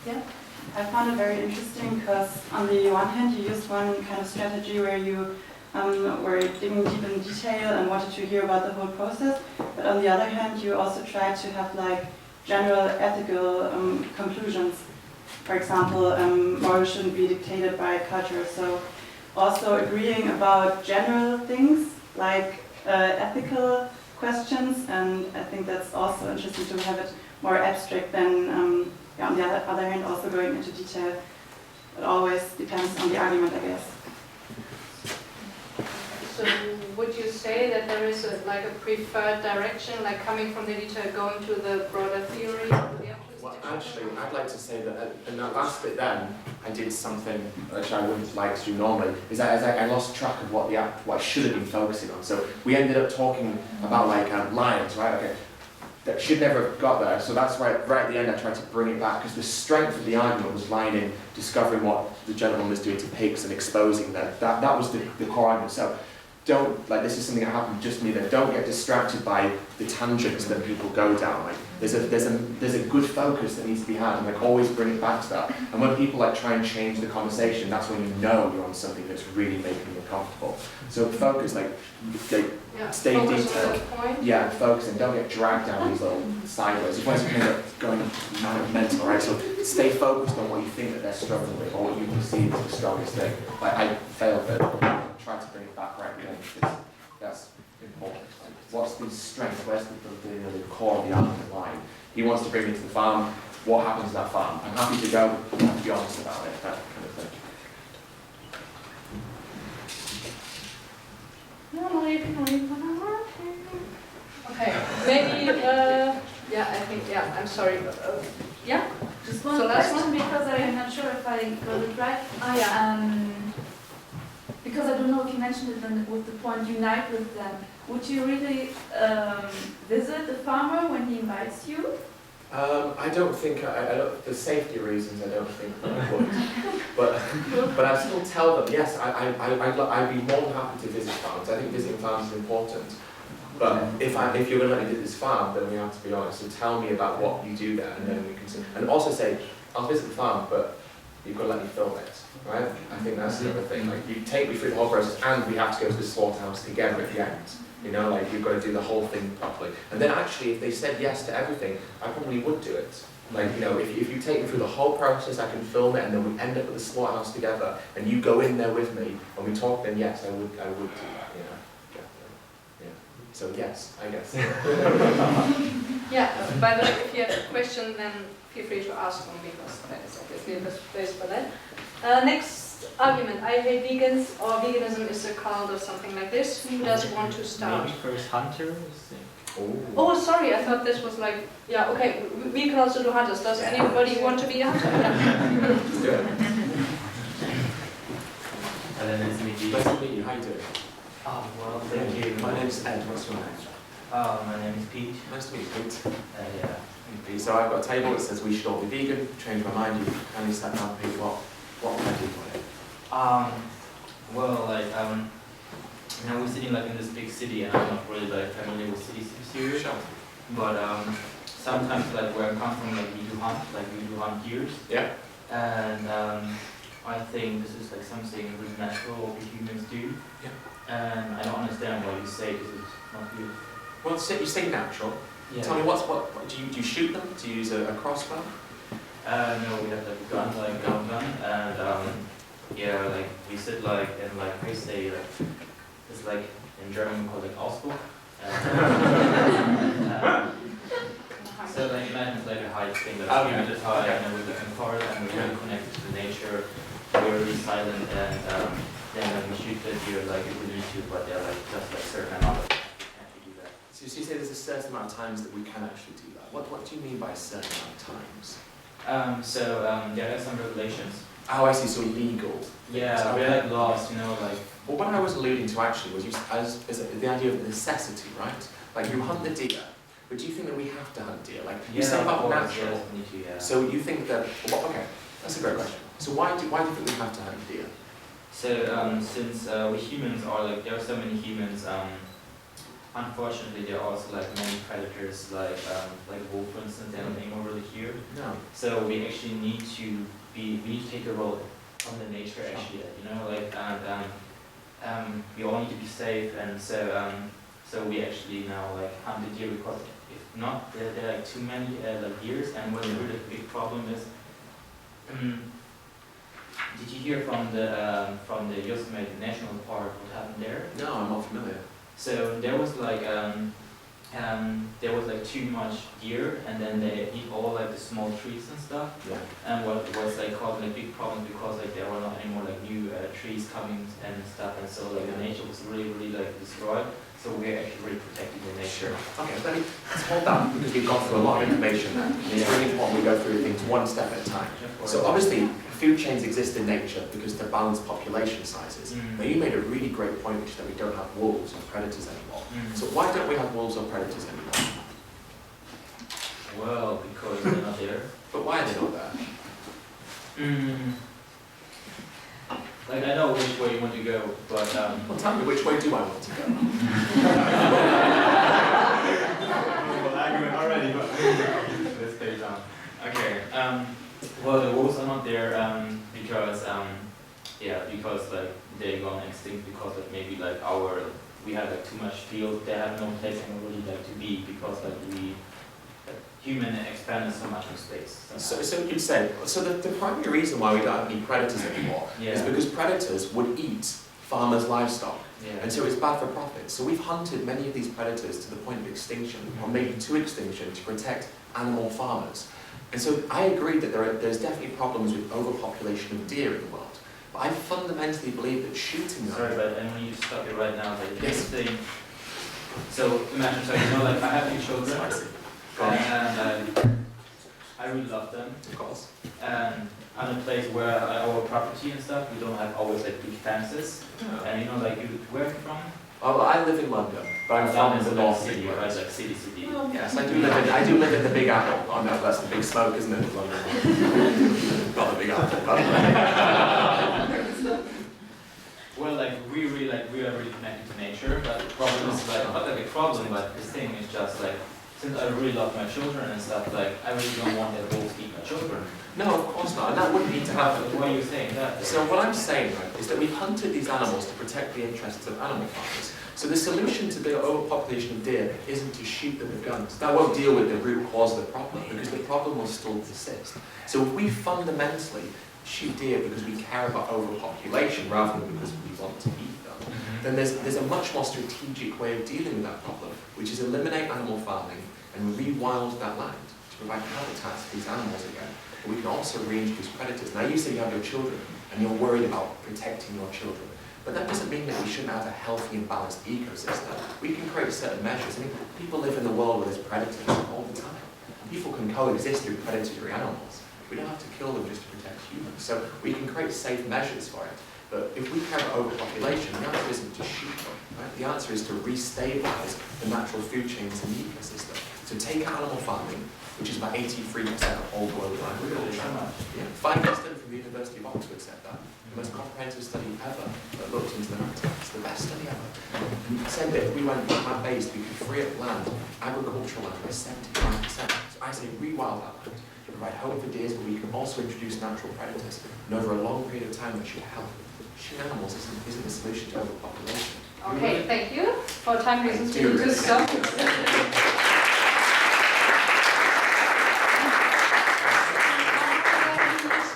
yeah. I found it very interesting because on the one hand you used one kind of strategy where you were digging deep in detail and wanted to hear about the whole process, but on the other hand you also tried to have like general ethical conclusions. For example, morals shouldn't be dictated by culture. So also agreeing about general things like ethical questions, and I think that's also interesting to have it more abstract than on the other hand also going into detail. It always depends on the argument, I guess. So would you say that there is a preferred direction, like coming from the detail, going to the broader theory? Well, actually, I'd like to say that in that last bit then, I did something which I wouldn't like to do normally, is that I lost track of what I should have been focusing on. So we ended up talking about lions, right? Okay, that should never have got there. So that's right at the end I tried to bring it back, because the strength of the argument was lying in discovering what the gentleman was doing to pigs and exposing them. That was the core argument. So don't, this is something that happened just to me, that don't get distracted by the tangents that people go down. Like, there's a good focus that needs to be had, and always bring it back to that. And when people try and change the conversation, that's when you know you're on something that's really making them uncomfortable. So focus, stay detailed. Yeah, focus, and don't get dragged down these little sideways. Otherwise you can end up going mental, right? So stay focused on what you think that they're struggling with, or what you perceive as the strongest thing. I failed it. Try to bring it back right again, because that's important. What's the strength? Where's the core of the argument line? He wants to bring me to the farm. What happens to that farm? I'm happy to go. I have to be honest about it. That kind of thing. Okay, maybe, I'm sorry. Yeah? Just one So last question, one? because I'm not sure if I got it right. Because I don't know if you mentioned it with the point unite with them. Would you really visit the farmer when he invites you? I don't think, for safety reasons, I don't think I would. But I still tell them, yes, I'd be more than happy to visit farms. I think visiting farms is important. But if you're going to let me visit this farm, then we have to be honest. So tell me about what you do there, and then we can see. And also say, I'll visit the farm, but you've got to let me film it, right? I think that's the other thing. You take me through the whole process, and we have to go to the slaughterhouse together at the end. You've got to do the whole thing properly. And then actually, if they said yes to everything, I probably would do it. Like, you know, if you take me through the whole process, I can film it, and then we end up at the slaughterhouse together, and you go in there with me, and we talk, then yes, I would do that, you know. Yeah. So yes, I guess. Yeah, by the way, if you have a question, then feel free to ask them, because that is obviously the best place for that. Next argument, I hate vegans, or veganism is a cult, or something like this. Who does want to start? Maybe first hunters. Oh, sorry, I thought this was like, yeah, okay, we can also do hunters. Does anybody want to be a hunter? Yeah. And then it's me. Nice to meet you. How you doing? Oh, well, thank you. My name's Ed. What's your name? My name is Pete. Nice to meet you, Pete. Yeah. Pete. So I've got a table that says we should all be vegan. Changed my mind. You kindly sat down, Pete. What can I do for it? Well, like, now we're sitting like in this big city, and I'm not really like familiar with cities here. Sure. But sometimes like where I come from, like we do hunt deers. Yeah. And I think this is like something really natural what we humans do. Yeah. And I don't understand why you say this is not good. Well, you say natural. Yeah. Tell me what do you shoot them? Do you use a crossbow? No, we have like a gun, like gun, and yeah, like we sit like in like I say like it's like in German we call it Ausflug. So like imagine it's like a high thing that's huge, it's high, and then we're looking forward and we're really connected to the nature. We're really silent, and then when we shoot the deer, like if we need to, but they're like just like certain amount of times we can't do that. So you say there's a certain amount of times that we can actually do that. What do you mean by a certain amount of times? There are some regulations. Oh, I see. So legal. Yeah, we're like laws, you know, like. Well, what I was alluding to actually was the idea of necessity, right? Like you hunt the deer, but do you think that we have to hunt deer? Like you say about natural. Yes, we need to, yeah. So you think that? Well, okay, that's a great question. So why do you think we have to hunt deer? So since we humans are like, there are so many humans. Unfortunately, there are also like many predators, like wolf, for instance. They're not anymore really here. No. So we actually need to take a role on the nature, actually. You know, like we all need to be safe, and so we actually now like hunt the deer, because if not, there are like too many like deers. And what the really big problem is. Did you hear from the Yosemite National Park what happened there? No, I'm not familiar. So there was like too much deer, and then they eat all like the small trees and stuff. Yeah. And what was like causing a big problem, because like there were not any more like new trees coming and stuff, and so like the nature was really like destroyed. So we're actually really protecting the nature. Okay, let's hold that, because we've gone through a lot of information there. It's really important we go through things one step at a time. So obviously, food chains exist in nature because they're balanced population sizes. Now you made a really great point, which is that we don't have wolves or predators anymore. So why don't we have wolves or predators anymore? Well, because they're not there. But why are they not there? Like I know which way you want to go, but well, tell me, which way do I want to go? Well, argument already, but let's stay down. Okay. Well, the wolves are not there because because like they're gone extinct, because like maybe like we have like too much field. They have no place anywhere really like to be, because like human expanded so much in space. So you'd say, so the primary reason why we don't have any predators anymore is because predators would eat farmers' livestock. Yeah. And so it's bad for profit. So we've hunted many of these predators to the point of extinction, or maybe to extinction, to protect animal farmers. And so I agree that there's definitely problems with overpopulation of deer in the world. But I fundamentally believe that shooting them... Sorry, but I want you to stop it right now. Like, this thing. So imagine, so you know, like I have 2 children. And I really love them. Of course. And I'm in a place where our property and stuff, we don't have always like big fences. Yeah. And you know, like where are you from? Well, I live in London, but I'm from the north city, right? Like city. Yes, I do live in the Big Apple. Oh no, that's the Big Smoke, isn't it? Not the Big Apple. Well, like we are really connected to nature, but the problem is like not like a problem, but the thing is just like, since I really love my children and stuff, like I really don't want that wolves eat my children. No, of course not, and that wouldn't need to happen. Why are you saying that? So what I'm saying, right, is that we've hunted these animals to protect the interests of animal farmers. So the solution to the overpopulation of deer isn't to shoot them with guns. That won't deal with the root cause of the problem, because the problem will still persist. So if we fundamentally shoot deer because we care about overpopulation rather than because we want to eat them, then there's a much more strategic way of dealing with that problem, which is eliminate animal farming and rewild that land to provide habitats for these animals again. And we can also reintroduce predators. Now you say you have your children and you're worried about protecting your children. But that doesn't mean that we shouldn't have a healthy and balanced ecosystem. We can create certain measures. I mean, people live in the world where there's predators all the time. People can coexist with predatory animals. We don't have to kill them just to protect humans. So we can create safe measures for it. But if we care about overpopulation, the answer isn't to shoot them. Right? The answer is to restabilize the natural food chains in the ecosystem. So take animal farming, which is about 83% of all global agriculture. 5 years from the University of Oxford said that. The most comprehensive study ever that looked into that. It's the best study ever. And it said that if we went plant-based, we could free up land, agricultural land, by 75%. So I say rewild that land, to provide home for deer, but we can also introduce natural predators. And over a long period of time, that should help. Shooting animals isn't the solution to overpopulation. Okay, thank you. For time reasons, we need to stop.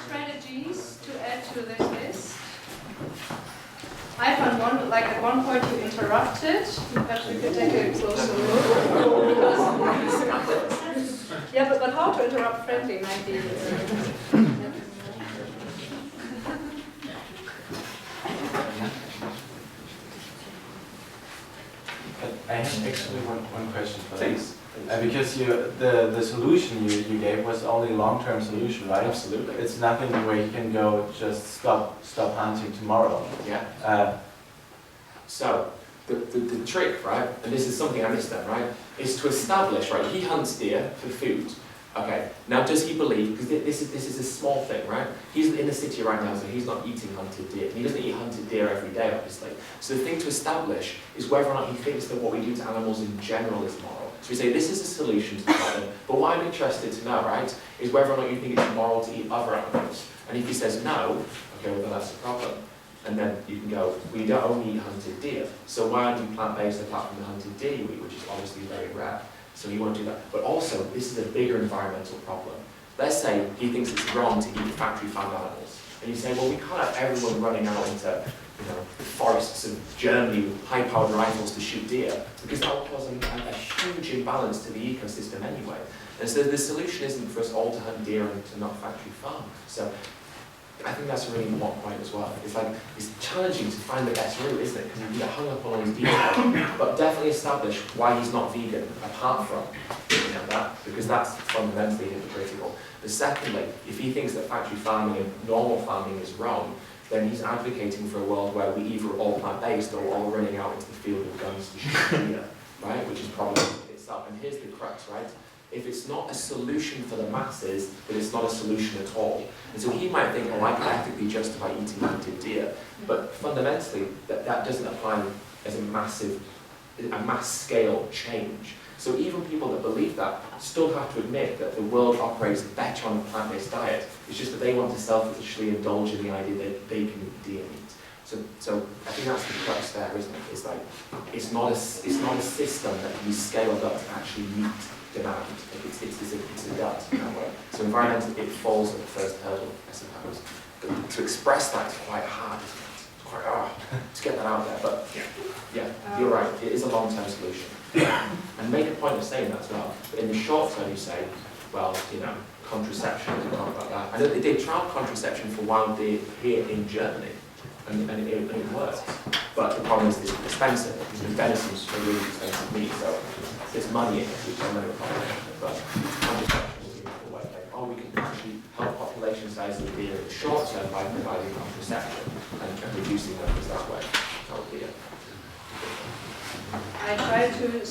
Strategies to add to this list. I found one, like at one point you interrupted. Perhaps we could take a closer look. Yeah, but how to interrupt friendly might be. I have actually one question for that. Because the solution you gave was only a long-term solution, right? Absolutely. It's nothing where you can go just stop hunting tomorrow. Yeah. So the trick, right, and this is something I missed then, right, is to establish, right, he hunts deer for food. Okay, now does he believe, because this is a small thing, right? He's in the city right now, so he's not eating hunted deer. He doesn't eat hunted deer every day, obviously. So the thing to establish is whether or not he thinks that what we do to animals in general is moral. So we say this is a solution to the problem, but what I'm interested to know, right, is whether or not you think it's moral to eat other animals. And if he says no, okay, well then that's the problem. And then you can go, well, you don't only eat hunted deer, so why aren't you plant-based apart from the hunted deer you eat, which is obviously very rare. So he won't do that. But also, this is a bigger environmental problem. Let's say he thinks it's wrong to eat factory farmed animals. And you say, well, we can't have everyone running out into the forests of Germany with high-powered rifles to shoot deer, because that will cause a huge imbalance to the ecosystem anyway. And so the solution isn't for us all to hunt deer and to not factory farm. So I think that's a really important point as well. It's challenging to find the best route, isn't it? Because you can get hung up on all these details, but definitely establish why he's not vegan, apart from that, because that's fundamentally hypocritical. But secondly, if he thinks that factory farming and normal farming is wrong, then he's advocating for a world where we either are all plant-based or all running out into the field with guns to shoot deer, right? Which is problematic itself. And here's the crux, right? If it's not a solution for the masses, then it's not a solution at all. And so he might think, oh, I can ethically justify eating hunted deer, but fundamentally, that doesn't apply as a mass scale change. So even people that believe that still have to admit that the world operates better on a plant-based diet. It's just that they want to selfishly indulge in the idea that they can eat deer meat. So I think that's the crux there, isn't it? It's not a system that can be scaled up to actually meet demand. It's a gut in that way. So environmentally, it falls at the first hurdle, I suppose. But to express that is quite hard, isn't it? It's quite hard to get that out there. But yeah, you're right. It is a long-term solution. And make a point of saying that as well. But in the short term, you say, well, contraception, we talk about that. I know they did trial contraception for wild deer here in Germany, and it works. But the problem is it's expensive, because venison is a really expensive meat, so there's money in it, which I know but contraception will be another way. We can actually help population size of deer in the short term by providing contraception and reducing numbers that way. That would be it. I try to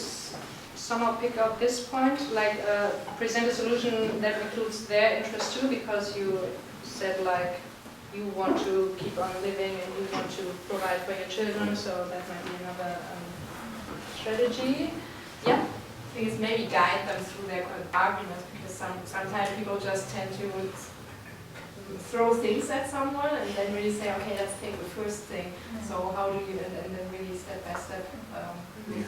somehow pick up this point, present a solution that includes their interest too, because you said you want to keep on living and you want to provide for your children, so that might be another strategy. Yeah? I think it's maybe guide them through their arguments, because sometimes people just tend to throw things at someone and then really say, okay, let's take the first thing. So how do you, and then really step by step through it.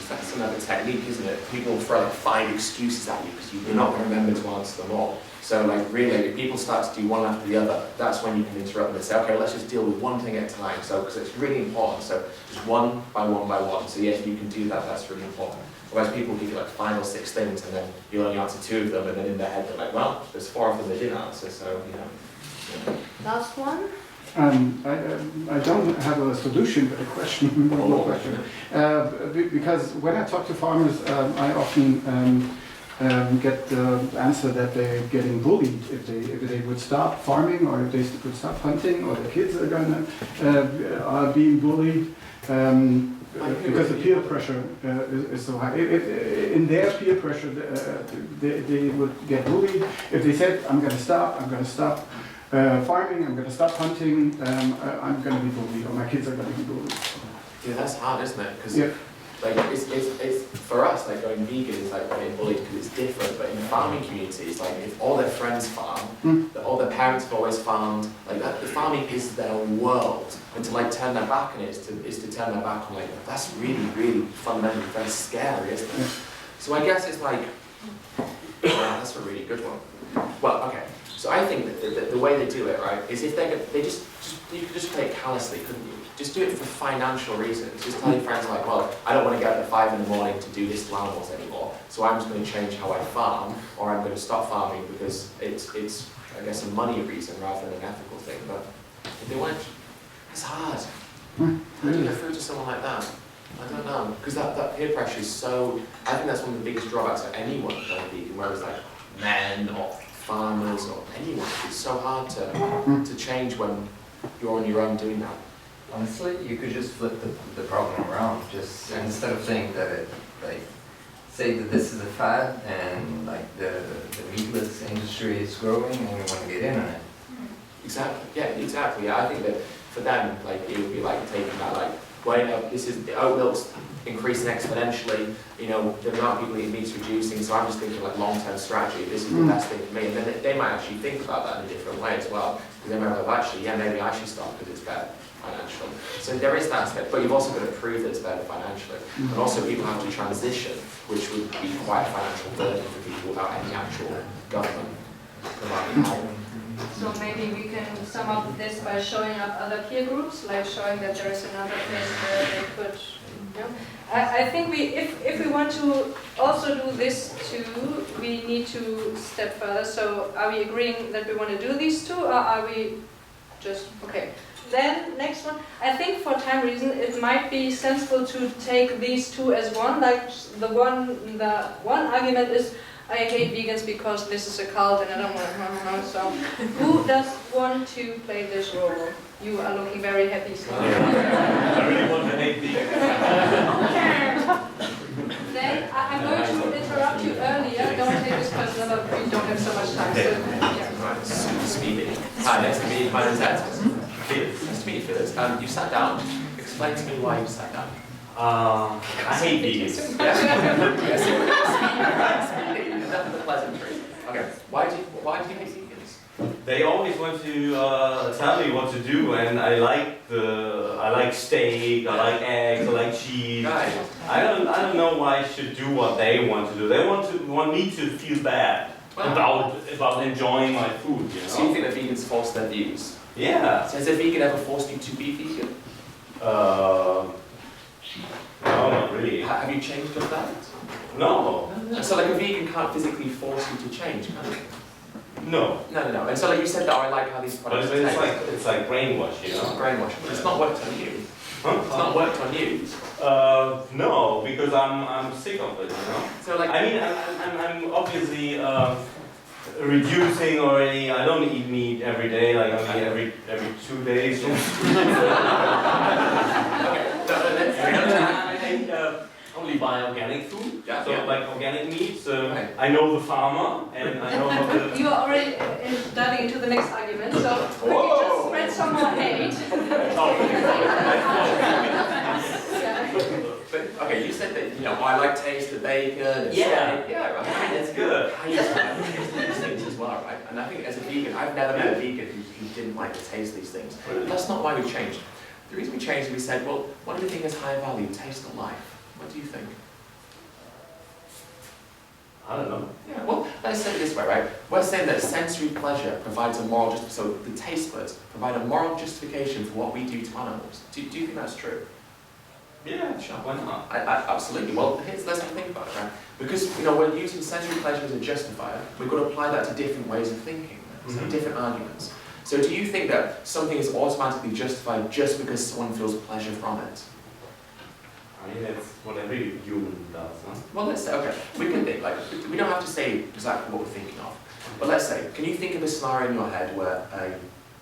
That's another technique, isn't it? People throw like 5 excuses at you because you're not going to remember to answer them all. So like really, if people start to do one after the other, that's when you can interrupt them and say, okay, let's just deal with one thing at a time. So because it's really important. So just one by one by one. So yeah, if you can do that, that's really important. Otherwise, people give you like 5 or 6 things, and then you only answer 2 of them, and then in their head they're like, well, there's 4 of them they didn't answer. So you know. Last one. I don't have a solution, but a question, more question. Because when I talk to farmers, I often get the answer that they're getting bullied if they would stop farming, or if they would stop hunting, or the kids are being bullied. Because the peer pressure is so high. In their peer pressure, they would get bullied. If they said, I'm going to stop farming, I'm going to stop hunting, I'm going to be bullied, or my kids are going to be bullied. Yeah, that's hard, isn't it? Because like it's for us, like going vegan is like getting bullied because it's different. But in farming communities, like if all their friends farm, all their parents have always farmed, like that, the farming is their world. And to like turn their back on it is to turn their back on like that's really, really fundamentally very scary, isn't it? So I guess it's like that's a really good one. Well, okay. So I think that the way they do it, right, is if you could just play it callously, couldn't you? Just do it for financial reasons. Just tell your friends like, well, I don't want to get up at 5 in the morning to do this to animals anymore, so I'm just going to change how I farm, or I'm going to stop farming because it's I guess a money reason rather than an ethical thing. But if they weren't, it's hard. How do you get through to someone like that? I don't know, because that peer pressure is so. I think that's one of the biggest drawbacks of anyone going vegan, whether it's like men or farmers or anyone. It's so hard to change when you're on your own doing that. Honestly, you could just flip the problem around. Just instead of saying that it, like, say that this is a fad and like the meatless industry is growing and we want to get in on it. Exactly. Yeah. Exactly. Yeah. I think that for them, like it would be like taking that, like, well, you know, this is the oat milk's increasing exponentially. You know, the amount of people eating meat's reducing. So I'm just thinking like long-term strategy. This is the best thing for me. And then they might actually think about that in a different way as well. Because they might go, well, actually, yeah, maybe I should stop because it's better financially. So there is that aspect, but you've also got to prove that it's better financially. And also people have to transition, which would be quite a financial burden for people without any actual government providing. So maybe we can sum up this by showing up other peer groups, like showing that there is another place where they could, you know. I think if we want to also do this too, we need to step further. So are we agreeing that we want to do these two, or are we just, okay. Then, next one, I think for time reason it might be sensible to take these two as one, like the one argument is, I hate vegans because this is a cult and I don't want to, so who does want to play this role? You are looking very happy. So. I really want to hate vegans. Then I'm going to interrupt you earlier. Don't take this personal, but we don't have so much time. So, yeah. Right, super speedy. Hi, nice to meet you. My name's Ed. Felix. Nice to meet you, Felix. You sat down. Explain to me why you sat down. I hate vegans. Enough of the pleasantry. Okay. Why do you hate vegans? They always want to tell me what to do, and I like steak, I like eggs, I like cheese. Right. I don't know why I should do what they want to do. They want me to feel bad about enjoying my food. You know? So you think that vegans force their views? Yeah. So has a vegan ever forced you to be vegan? No, not really. Have you changed your diet? No. So like a vegan can't physically force you to change, can it? No. No. And so like you said that, I like how these products But it's like brainwash, you know? Brainwash. But it's not worked on you. Huh? It's not worked on you. No, because I'm sick of it, you know? So like, I mean, I'm obviously reducing already. I don't eat meat every day, like I mean every 2 days. Only buy organic food, like organic meat. So I know the farmer and I know how to. You are already diving into the next argument, so could you just spread some more hate? But okay, you said that I like taste of bacon. And yeah, steak. Yeah, right. That's good. I used to like these things as well. right? And I think as a vegan, I've never met a vegan who didn't like the taste of these things. But that's not why we changed. The reason we changed, we said, well, what do we think is high value? Taste of life. What do you think? I don't know. Yeah, well, let's say it this way, right? We're saying that sensory pleasure provides a moral so the taste buds provide a moral justification for what we do to animals. Do you think that's true? Yeah, sure, why not? Absolutely. Well, let's have a think about it, right? Because we're using sensory pleasure as a justifier. We've got to apply that to different ways of thinking, so different arguments. So do you think that something is automatically justified just because someone feels pleasure from it? I mean, that's what every human does, huh? Well, let's say, okay, we can think, we don't have to say exactly what we're thinking of. But let's say, can you think of a scenario in your head where a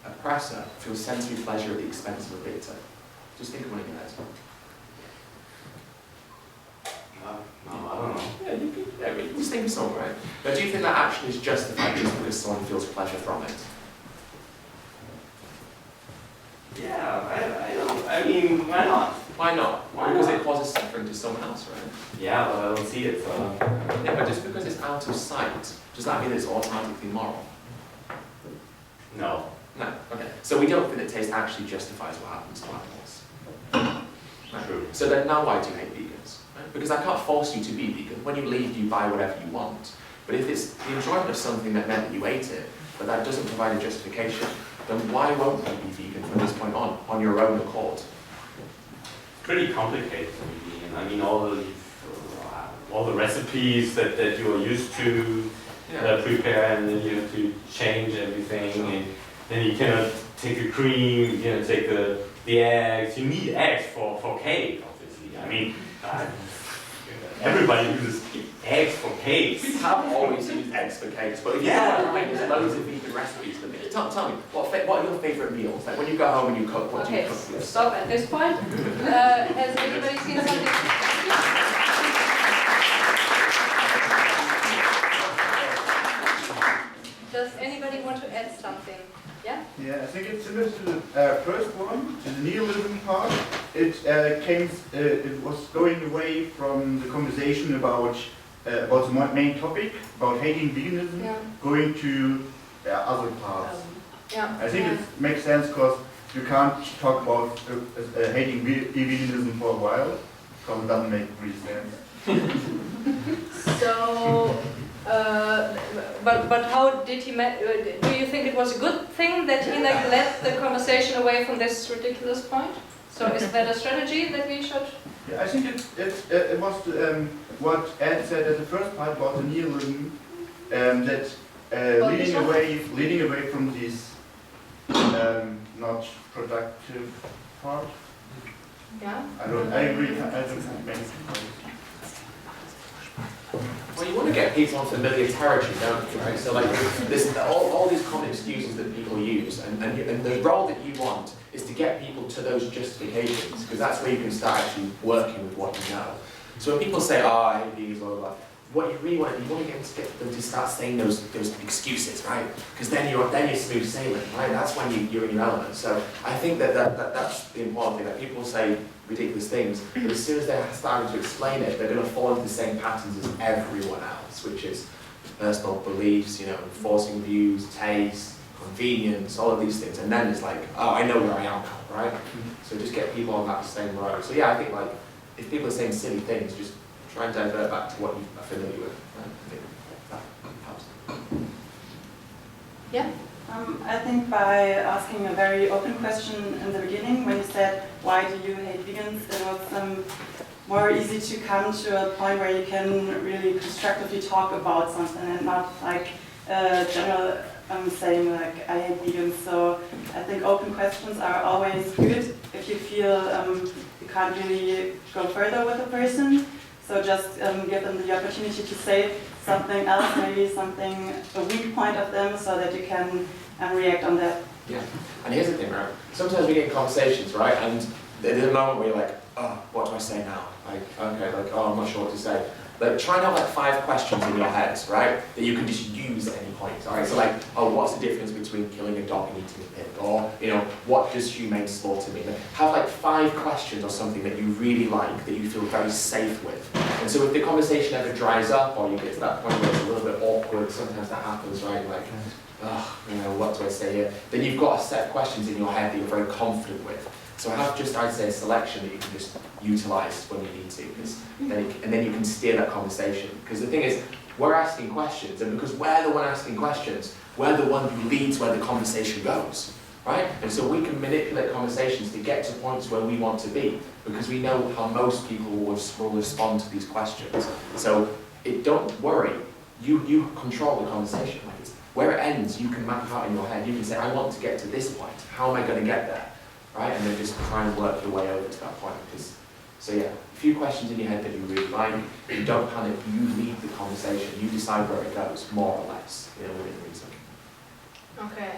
oppressor feels sensory pleasure at the expense of a victim? Just think of one in your head. No, I don't know. Yeah, just think of someone, right? Now, do you think that action is justified just because someone feels pleasure from it? Yeah, I don't. I mean, why not? Why not? Because it causes suffering to someone else, right? Yeah, but I don't see it, so... Yeah, but just because it's out of sight, does that mean it's automatically moral? No. No, okay. So we don't think that taste actually justifies what happens to animals. Right. True. So then now why do you hate vegans? Right? Because I can't force you to be vegan. When you leave, you buy whatever you want. But if it's the enjoyment of something that meant that you ate it, but that doesn't provide a justification, then why won't you be vegan from this point on your own accord? Pretty complicated to be vegan. I mean, all the recipes that you are used to prepare, and then you have to change everything, and then you cannot take the cream, you cannot take the eggs. You need eggs for cake, obviously. I mean, everybody uses eggs for cakes. We have always used eggs for cakes, but if you there's loads of vegan recipes for this. Tell me, what are your favourite meals? Like when you go home and you cook, what do you cook with? Stop at this point. Has anybody seen something? Does anybody want to add something? Yeah? Yeah, I think it's similar to the first one, to the nihilism part. It was going away from the conversation about the main topic, about hating veganism, going to other parts. I think it makes sense because you can't talk about hating veganism for a while, because it doesn't make really sense. So, but how did he? Do you think it was a good thing that he led the conversation away from this ridiculous point? So is that a strategy that we should? Yeah, I think it was what Ed said at the first part about the nihilism, that leading away from this not productive part. Yeah. I agree. I don't make it. Well, you want to get people on familiar territory, don't you, right? So like, there's all these common excuses that people use, and the role that you want is to get people to those justifications, because that's where you can start actually working with what you know. So when people say, oh, I hate vegans, blah, blah, blah, what you really want, you want to get them to start saying those excuses, right? Because then you're smooth sailing, right? That's when you're in your element. So I think that's the important thing, that people say ridiculous things, but as soon as they're starting to explain it, they're going to fall into the same patterns as everyone else, which is personal beliefs, enforcing views, taste, convenience, all of these things. And then it's like, oh, I know where I am now, right? So just get people on that same road. So yeah, I think like, if people are saying silly things, just try and divert back to what you are familiar with. Right? I think that helps. Yeah. I think by asking a very open question in the beginning, when you said, why do you hate vegans, it was more easy to come to a point where you can really constructively talk about something and not like general saying like, I hate vegans. So I think open questions are always good if you feel you can't really go further with a person. So just give them the opportunity to say something else, maybe something, a weak point of them, so that you can react on that. Yeah, and here's the thing, right? Sometimes we get in conversations, right? And there's a moment where you're like, oh, what do I say now? Like, okay, like, oh, I'm not sure what to say. Like, try and have like 5 questions in your head, right? That you can just use at any point, all right? So like, oh, what's the difference between killing a dog and eating a pig? Or, what does humane slaughter mean? Like, have like 5 questions or something that you really like, that you feel very safe with. And so if the conversation ever dries up, or you get to that point where it's a little bit awkward, sometimes that happens, right? Like, what do I say here? Then you've got a set of questions in your head that you're very confident with. So have just, I'd say, a selection that you can just utilize when you need to, and then you can steer that conversation. Because the thing is, we're asking questions, and because we're the one asking questions, we're the one who leads where the conversation goes, right? And so we can manipulate conversations to get to points where we want to be, because we know how most people will respond to these questions. So don't worry, you control the conversation. Like where it ends, you can map out in your head. You can say, I want to get to this point. How am I going to get there? Right? And then just try and work your way over to that point. So yeah, a few questions in your head that you really like. You don't panic. You lead the conversation. You decide where it goes, more or less, within reason. Okay,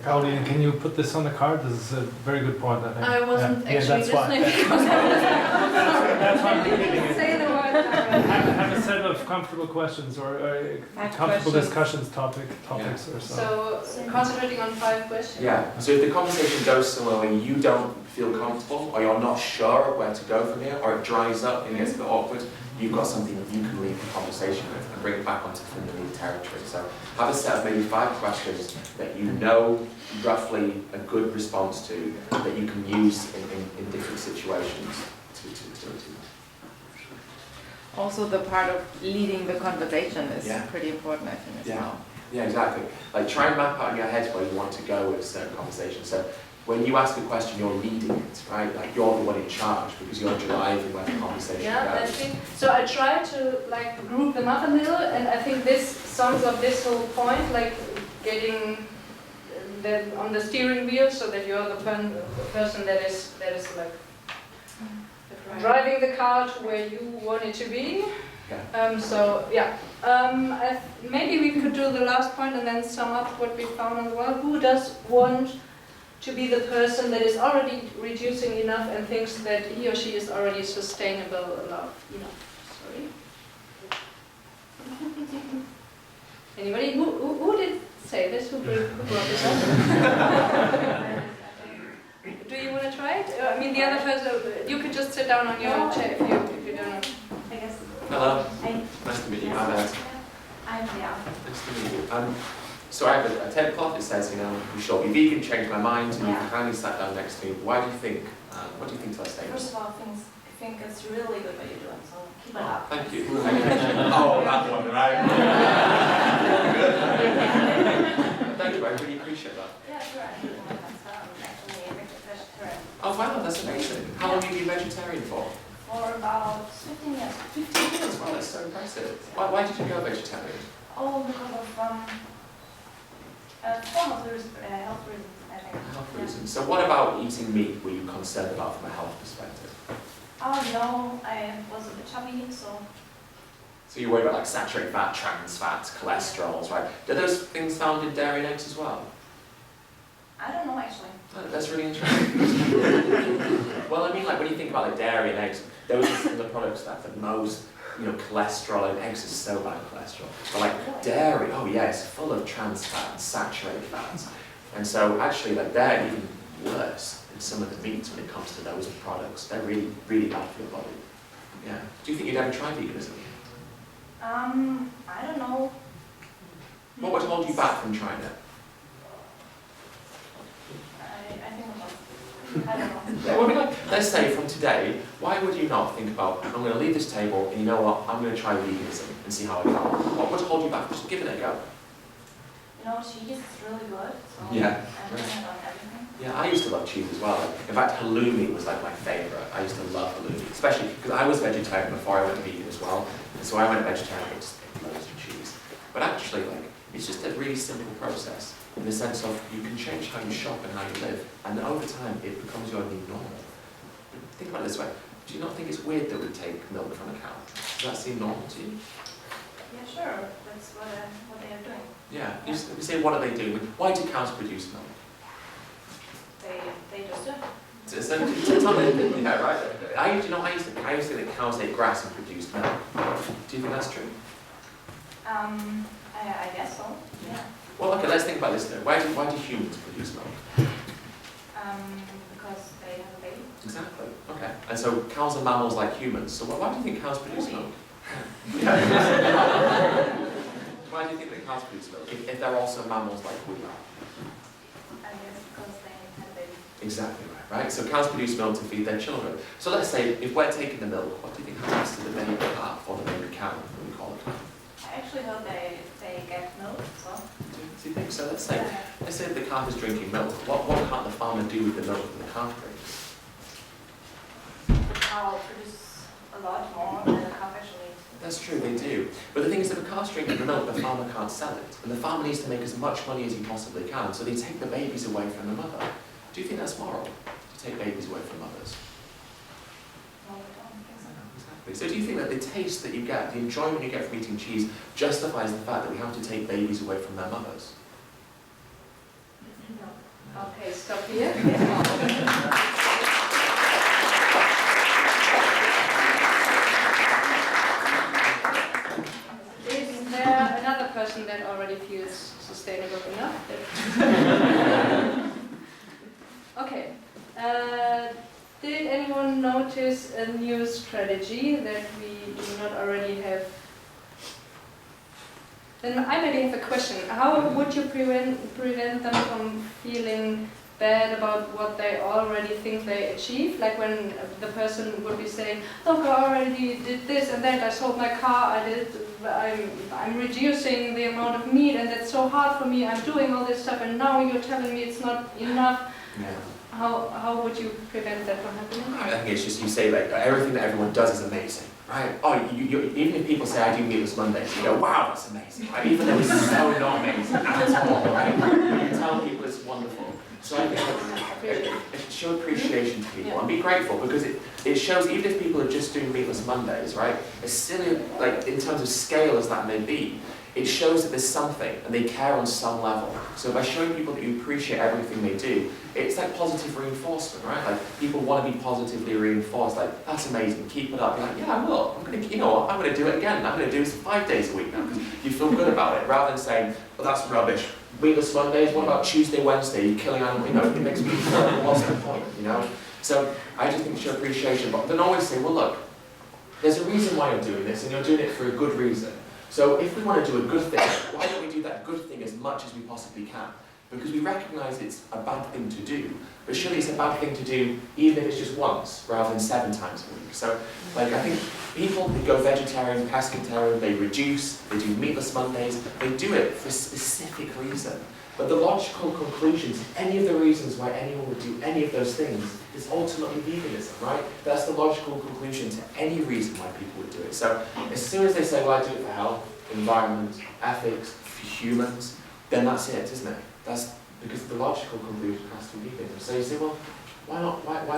Caroline, can you put this on the card? This is a very good point, I think. I wasn't actually listening. That's why I'm repeating it. Say the word. Have a set of comfortable questions or comfortable discussions topics or so. So concentrating on 5 questions. Yeah. So if the conversation goes somewhere where you don't feel comfortable, or you're not sure where to go from here, or it dries up and gets a bit awkward, you've got something that you can lead the conversation with and bring it back onto familiar territory. So have a set of maybe 5 questions that you know roughly a good response to, that you can use in different situations to. Also, the part of leading the conversation is pretty important, I think, as well. Yeah, exactly. Like try and map out in your head where you want to go with certain conversations. So when you ask a question, you're leading it, right? Like you're the one in charge because you're driving where the conversation goes. I think so. I try to group them up a little, and I think this sums up this whole point, like getting them on the steering wheel, so that you're the person that is like driving the car to where you want it to be. Maybe we could do the last point and then sum up what we found as well. Who does want to be the person that is already reducing enough and thinks that he or she is already sustainable enough? Sorry. Anybody? Who did say this? Who brought this up? Do you want to try it? I mean, the other person, you could just sit down on your chair if you don't know. I guess. Hello. Hi. Nice to meet you. I'm Ed. I'm Leah. Nice to meet you. So I have a tablecloth that says, we shall be vegan, changed my mind, and you kindly sat down next to me. Why do you think, what do you think to us, David? First of all, I think it's really good what you're doing, so keep it up. Thank you. Oh, that one, right? Thank you, I really appreciate that. Yeah, sure. I think that's actually a vegetarian. Oh wow, that's amazing. How long have you been vegetarian for? For about 15 years. 15 years? Wow, that's so impressive. Why did you go vegetarian? Oh, because of health reasons, I think. Health reasons. So what about eating meat were you concerned about from a health perspective? Oh no, I was a bit chubby, so... So you're worried about like saturated fat, trans fats, cholesterols, right? Do those things found in dairy and eggs as well? I don't know actually. Oh, that's really interesting. Well, I mean, like when you think about like dairy and eggs, those are some of the products that have the most, cholesterol, and eggs are so bad cholesterol. But like dairy, oh yeah, it's full of trans fat and saturated fats. And so actually, like they're even worse than some of the meats when it comes to those products. They're really, really bad for your body. Yeah. Do you think you'd ever try veganism? I don't know. What would hold you back from trying it? I think about it. I don't know. Yeah, well, I mean, like, let's say from today, why would you not think about, I'm going to leave this table, and you know what, I'm going to try veganism and see how I go. What would hold you back from just giving it a go? Cheese is really good, so Yeah. I'm doing it on everything. Yeah, I used to love cheese as well. In fact, halloumi was like my favourite. I used to love halloumi, especially because I was vegetarian before I went vegan as well. And so I went vegetarian and just ate loads of cheese. But actually, it's just a really simple process in the sense of you can change how you shop and how you live, and over time it becomes your new normal. Think about it this way: do you not think it's weird that we take milk from a cow? Does that seem normal to you? Yeah, sure. That's what they are doing. Yeah. You say, what are they doing? Why do cows produce milk? They just do. Yeah, right. I used to think that cows ate grass and produced milk. Do you think that's true? I guess so. Yeah. Well, okay. Let's think about this though. Why do humans produce milk? Because they have a baby. Exactly. Okay. And so cows are mammals like humans. So why do you think cows produce milk? Why do you think that cows produce milk if they're also mammals like we are? I guess because they have babies. Exactly right. So cows produce milk to feed their children. So let's say if we're taking the milk, what do you think happens to the baby calf or the baby cow, what we call it? I actually hope they get milk as well. Do you think so? Let's say the calf is drinking milk. What can't the farmer do with the milk that the calf drinks? The cow produces a lot more than the calf actually needs. That's true, they do. But the thing is, if a calf's drinking the milk, the farmer can't sell it. And the farmer needs to make as much money as he possibly can, so they take the babies away from the mother. Do you think that's moral, to take babies away from mothers? No, I don't think so. Exactly. So do you think that the taste that you get, the enjoyment you get from eating cheese, justifies the fact that we have to take babies away from their mothers? No. Okay, stop here. Is there another person that already feels sustainable enough? Okay. Did anyone notice a new strategy that we do not already have? Then I maybe have a question. How would you prevent them from feeling bad about what they already think they achieved? Like when the person would be saying, look, I already did this and that, I sold my car, I'm reducing the amount of meat and that's so hard for me, I'm doing all this stuff and now you're telling me it's not enough. Yeah. How would you prevent that from happening? I think it's just you say like everything that everyone does is amazing, right? Oh, even if people say I do meatless Mondays, you go, wow, that's amazing. Right? Even though it's so not amazing at all, right? You tell people it's wonderful. So I think show appreciation to people and be grateful because it shows even if people are just doing meatless Mondays, right? As silly like in terms of scale as that may be, it shows that there's something and they care on some level. So by showing people that you appreciate everything they do, it's like positive reinforcement, right? Like people want to be positively reinforced, like that's amazing, keep it up. You're like, yeah, I will. I'm gonna, you know what? I'm gonna do it again. I'm gonna do this 5 days a week now because you feel good about it, rather than saying, well, that's rubbish. Meatless Mondays. What about Tuesday, Wednesday? You're killing animals. You know, it makes me feel like what's the point? You know. So I just think show appreciation, but then always say, well, look, there's a reason why you're doing this, and you're doing it for a good reason. So if we want to do a good thing, why don't we do that good thing as much as we possibly can? Because we recognise it's a bad thing to do, but surely it's a bad thing to do even if it's just once, rather than 7 times a week. So, like, I think people who go vegetarian, pescatarian, they reduce, they do meatless Mondays, they do it for a specific reason. But the logical conclusion to any of the reasons why anyone would do any of those things is ultimately veganism, right? That's the logical conclusion to any reason why people would do it. So as soon as they say, well, I do it for health, environment, ethics, for humans, then that's it, isn't it? That's because the logical conclusion has to be veganism. So you say, well, why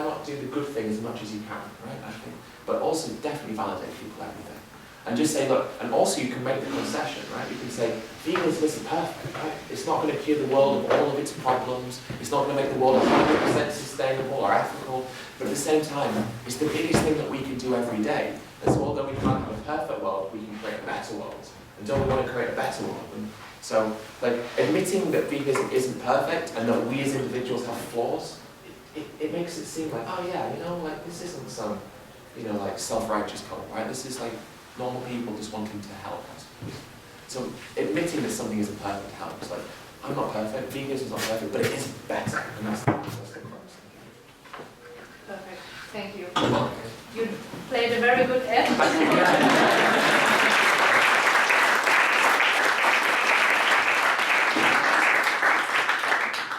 not do the good thing as much as you can, right? I think, but also definitely validate people every day. And just say, look, and also you can make the concession, right? You can say, veganism isn't perfect, right? It's not going to cure the world of all of its problems. It's not going to make the world 100% sustainable or ethical. But at the same time, it's the biggest thing that we can do every day. And so although we can't have a perfect world, we can create a better world. And don't we want to create a better world? And so, like, admitting that veganism isn't perfect and that we as individuals have flaws, it makes it seem like, oh yeah, you know, like, this isn't some, you know, like, self-righteous cult, right? This is like normal people just wanting to help, I suppose. So admitting that something isn't perfect helps. Like, I'm not perfect, veganism's not perfect, but it is better. And that's the crux. Perfect. Thank you. You played a very good ad.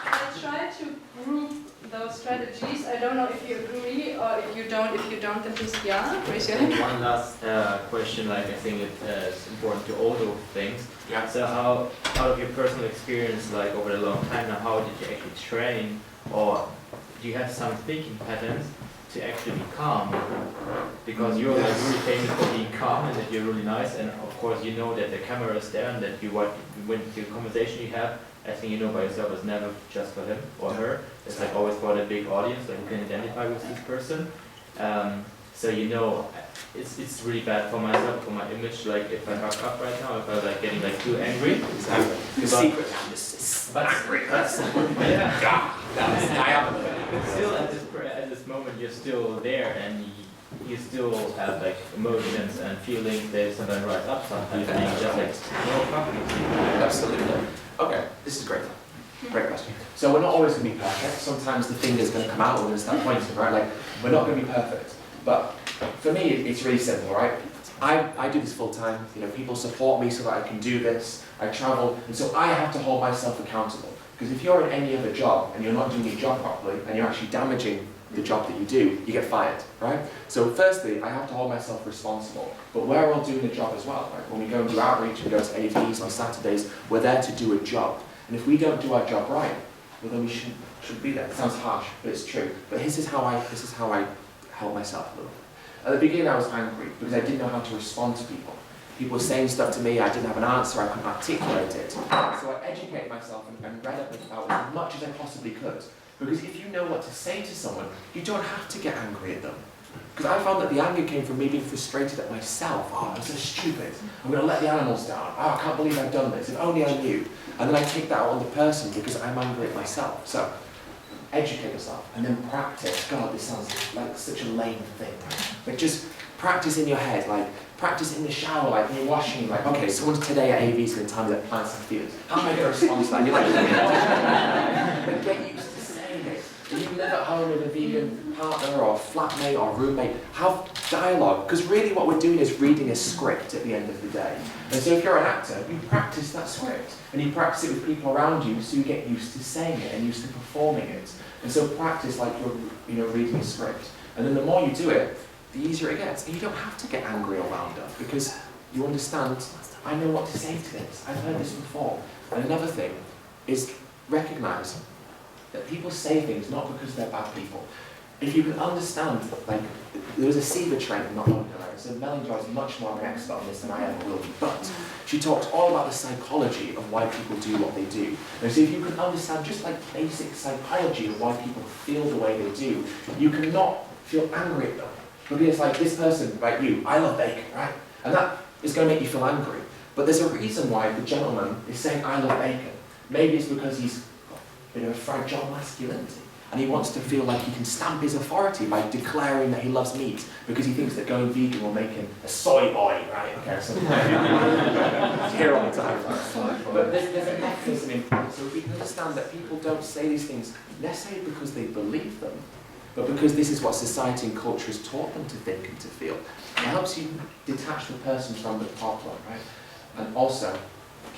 I tried to group those strategies. I don't know if you agree or if you don't, then please, yeah, raise your hand. One last question, like I think it's important to all those things. Yeah. So how, out of your personal experience, like over a long time now, how did you actually train, or do you have some thinking patterns to actually be calm? Because you're like really famous for being calm and that you're really nice, and of course you know that the camera is there and that when the conversation you have, I think you know by yourself, it's never just for him or her. It's like always for the big audience, like who can identify with this person. So you know, it's really bad for myself, for my image. Like if I fuck up right now, if I'm like getting like too angry. Exactly. The secret is angry person. Yeah. God, I am. But still at this this moment you're still there and you still have like emotions and feelings. There's something rise up sometimes, and you just like no competency. Absolutely. Okay, this is great. Great question. So we're not always going to be perfect. Sometimes the finger's going to come out when it's that pointing, right? Like, we're not going to be perfect. But for me, it's really simple, right? I do this full time. You know, people support me so that I can do this. I travel, and so I have to hold myself accountable. Because if you're in any other job and you're not doing your job properly and you're actually damaging the job that you do, you get fired, right? So firstly, I have to hold myself responsible. But we're all doing the job as well, right? When we go and do outreach and go to AVs on Saturdays, we're there to do a job. And if we don't do our job right, well then we shouldn't be there. It sounds harsh, but it's true. But this is how I help myself a little bit. At the beginning I was angry because I didn't know how to respond to people. People were saying stuff to me, I didn't have an answer, I couldn't articulate it. So I educated myself and read up about it as much as I possibly could. Because if you know what to say to someone, you don't have to get angry at them. Because I found that the anger came from me being frustrated at myself. Oh, I'm so stupid. I'm going to let the animals down. Oh, I can't believe I've done this. If only I knew. And then I take that out on the person because I'm angry at myself. So, educate yourself and then practice. God, this sounds like such a lame thing. But just practice in your head, like practice in the shower, like when you're washing, like, okay, someone's today at AV is going to tell me that plants have feelings. How am I going to respond to that? And you're like, but get used to saying it. If you live at home with a vegan partner or flatmate or roommate, have dialogue, because really what we're doing is reading a script at the end of the day. And so if you're an actor, you practice that script, and you practice it with people around you so you get used to saying it and used to performing it. And so practice like you're reading a script. And then the more you do it, the easier it gets. And you don't have to get angry or wound up, because you understand, I know what to say to this, I've heard this before. And another thing is recognize that people say things not because they're bad people. If you can understand, like, there was a SIVA training not long ago, right? So Melanie Joy is much more of an expert on this than I ever will be, but she talks all about the psychology of why people do what they do. And so if you can understand just like basic psychology of why people feel the way they do, you cannot feel angry at them. Because it's like this person, right, you, I love bacon, right? And that is going to make you feel angry. But there's a reason why the gentleman is saying, I love bacon. Maybe it's because he's got a bit of a fragile masculinity. And he wants to feel like he can stamp his authority by declaring that he loves meat, because he thinks that going vegan will make him a soy boy, right? Okay, so here all the time. But there's a mechanism in place. So we can understand that people don't say these things necessarily because they believe them, but because this is what society and culture has taught them to think and to feel. It helps you detach the person from the problem, right? And also,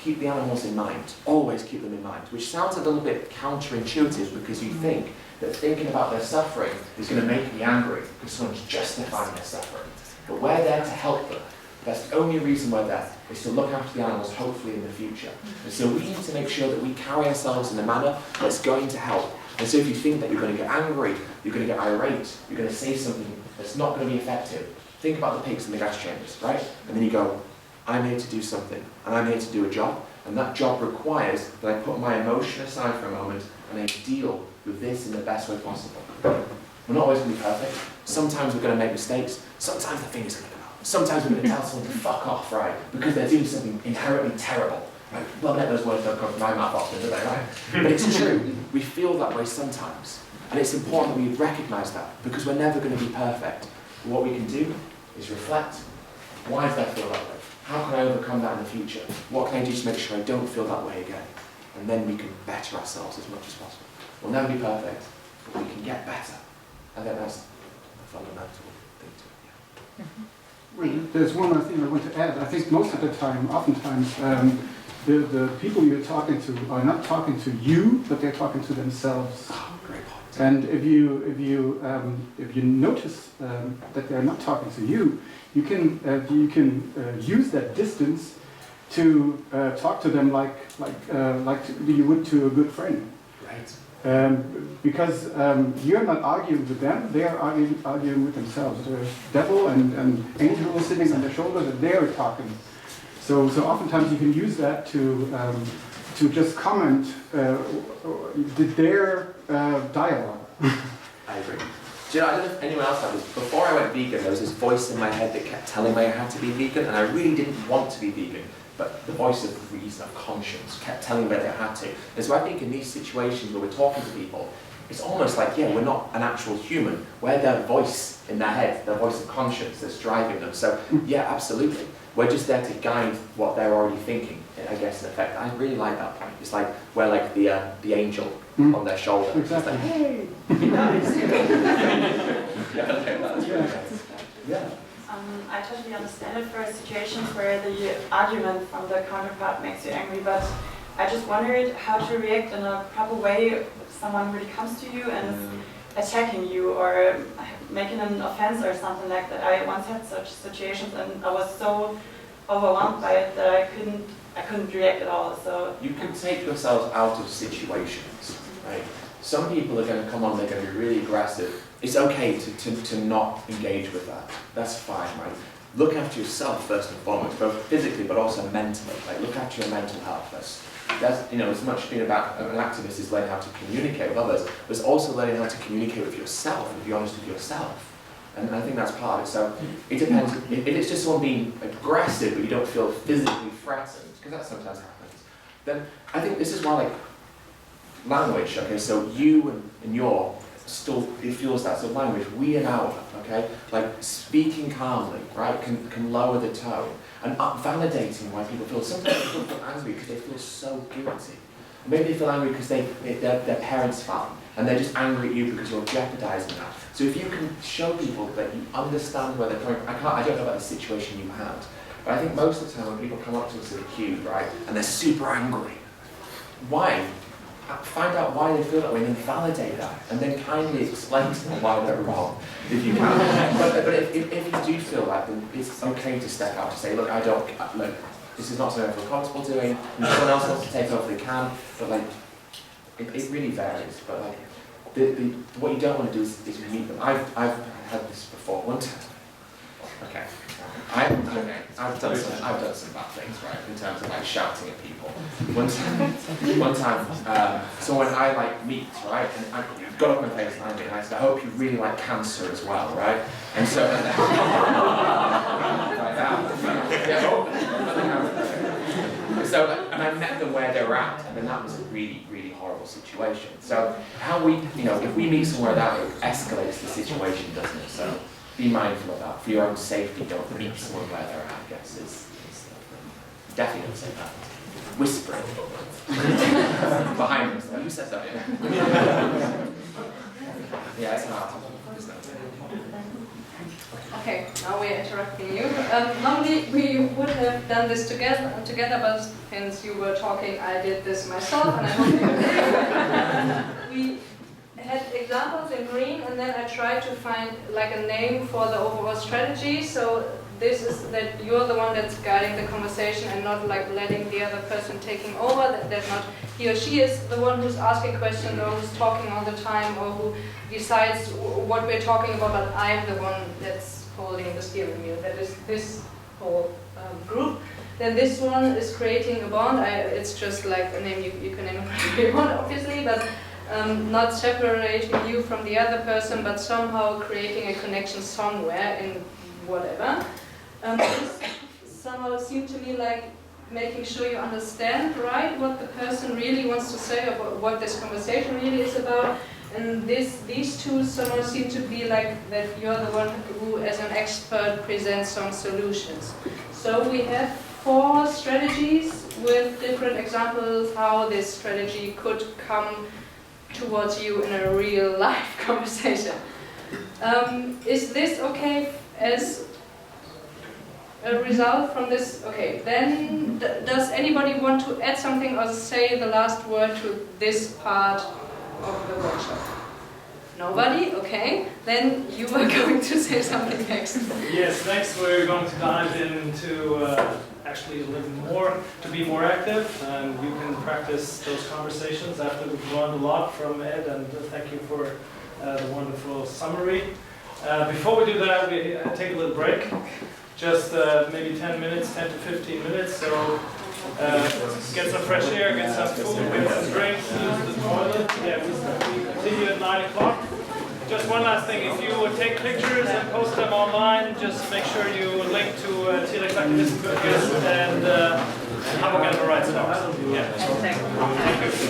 keep the animals in mind. Always keep them in mind, which sounds a little bit counterintuitive because you think that thinking about their suffering is going to make me angry because someone's justifying their suffering. But we're there to help them. That's the only reason we're there, is to look after the animals, hopefully in the future. And so we need to make sure that we carry ourselves in a manner that's going to help. And so if you think that you're going to get angry, you're going to get irate, you're going to say something that's not going to be effective, think about the pigs in the gas chambers, right? And then you go, I'm here to do something, and I'm here to do a job, and that job requires that I put my emotion aside for a moment and I deal with this in the best way possible. We're not always going to be perfect. Sometimes we're going to make mistakes. Sometimes the finger's going to come out. Sometimes we're going to tell someone to fuck off, right? Because they're doing something inherently terrible. Right? Well, those words don't come from my mouth often, do they, right? But it's true. We feel that way sometimes. And it's important that we recognise that, because we're never going to be perfect. But what we can do is reflect. Why does that feel that way? How can I overcome that in the future? What can I do to make sure I don't feel that way again? And then we can better ourselves as much as possible. We'll never be perfect, but we can get better. I think that's a fundamental thing to it. Well, there's one more thing I want to add. I think most of the time, oftentimes, the people you're talking to are not talking to you, but they're talking to themselves. Oh, great point. And if you notice that they're not talking to you, you can use that distance to talk to them like you would to a good friend. Right. Because you're not arguing with them; they are arguing with themselves. The devil and angel sitting on their shoulders, and they're talking. So oftentimes you can use that to just comment their dialogue. I agree. Do you know, I don't know if anyone else had this. Before I went vegan, there was this voice in my head that kept telling me I had to be vegan, and I really didn't want to be vegan. But the voice of reason, of conscience, kept telling me that I had to. And so I think in these situations where we're talking to people, it's almost like, yeah, we're not an actual human. We're their voice in their head, their voice of conscience that's driving them. So, yeah, absolutely. We're just there to guide what they're already thinking, I guess, in effect. I really like that point. It's like we're like the angel on their shoulder. Exactly. It's like, hey, be nice. Yeah. I totally understand it for situations where the argument from the counterpart makes you angry, but I just wondered how to react in a proper way if someone really comes to you and is attacking you or making an offense or something like that. I once had such situations and I was so overwhelmed by it that I couldn't react at all. So you can take yourselves out of situations, right? Some people are going to come on, they're going to be really aggressive. It's okay to not engage with that. That's fine, right? Look after yourself first and foremost, both physically but also mentally. Like, look after your mental health. That's as much being about an activist is learning how to communicate with others, but it's also learning how to communicate with yourself and be honest with yourself. And I think that's part of it. So it depends. If it's just someone being aggressive but you don't feel physically threatened, because that sometimes happens, then I think this is why, like, language, okay, so you and your still, it feels that sort of language, we and our, okay, like speaking calmly, right, can lower the tone, and validating why people feel, sometimes people feel angry because they feel so guilty. Maybe they feel angry because their parents fell, and they're just angry at you because you're jeopardizing that. So if you can show people that you understand where they're coming from, I don't know about the situation you had, but I think most of the time when people come up to us at a cube, right, and they're super angry, why? Find out why they feel that way and then validate that and then kindly explain to them why they're wrong, if you can. But if you do feel that, then it's okay to step out and say, look, look, this is not something I feel comfortable doing, and if someone else wants to take over, they can, but like, it really varies. But like, what you don't want to do is meet them. I've had this before. One time, okay. I've done some bad things, right, in terms of like shouting at people. One time, so when I like meet, right, and I got up my face and I said, I hope you really like cancer as well, right? And so, and I met them where they were at, and then that was a really, really horrible situation. So how we, if we meet somewhere that escalates the situation, doesn't it? So be mindful of that. For your own safety, don't meet someone where they're at, I guess, is definitely don't say that. Whispering. Behind them. Who said that? Yeah, it's hard. Okay, now we're interrupting you. Normally we would have done this together, but since you were talking, I did this myself, and I hope you we had examples in green, and then I tried to find like a name for the overall strategy. So this is that you're the one that's guiding the conversation and not like letting the other person taking over. That not he or she is the one who's asking questions or who's talking all the time or who decides what we're talking about, but I'm the one that's holding the steering wheel. That is this whole group. Then this one is creating a bond. It's just like a name you can name whatever you want, obviously, but not separating you from the other person, but somehow creating a connection somewhere in whatever. This somehow seemed to me like making sure you understand, right, what the person really wants to say about what this conversation really is about. And these two somehow seem to be like that you're the one who, as an expert, presents some solutions. So we have 4 strategies with different examples how this strategy could come towards you in a real life conversation. Is this okay as a result from this? Okay, then does anybody want to add something or say the last word to this part of the workshop? Nobody? Okay, then you are going to say something next. Yes, next we're going to dive into actually a little more, to be more active, and you can practice those conversations after we've learned a lot from Ed, and thank you for the wonderful summary. Before we do that, we take a little break, just maybe 10 minutes, 10 to 15 minutes, so get some fresh air, get some food, get some drinks, use the toilet. Yeah, we continue at 9 o'clock. Just one last thing, if you would take pictures and post them online, just make sure you link to Telex Activism and Hamburg Animal Rights Talks. Yeah. Thank you.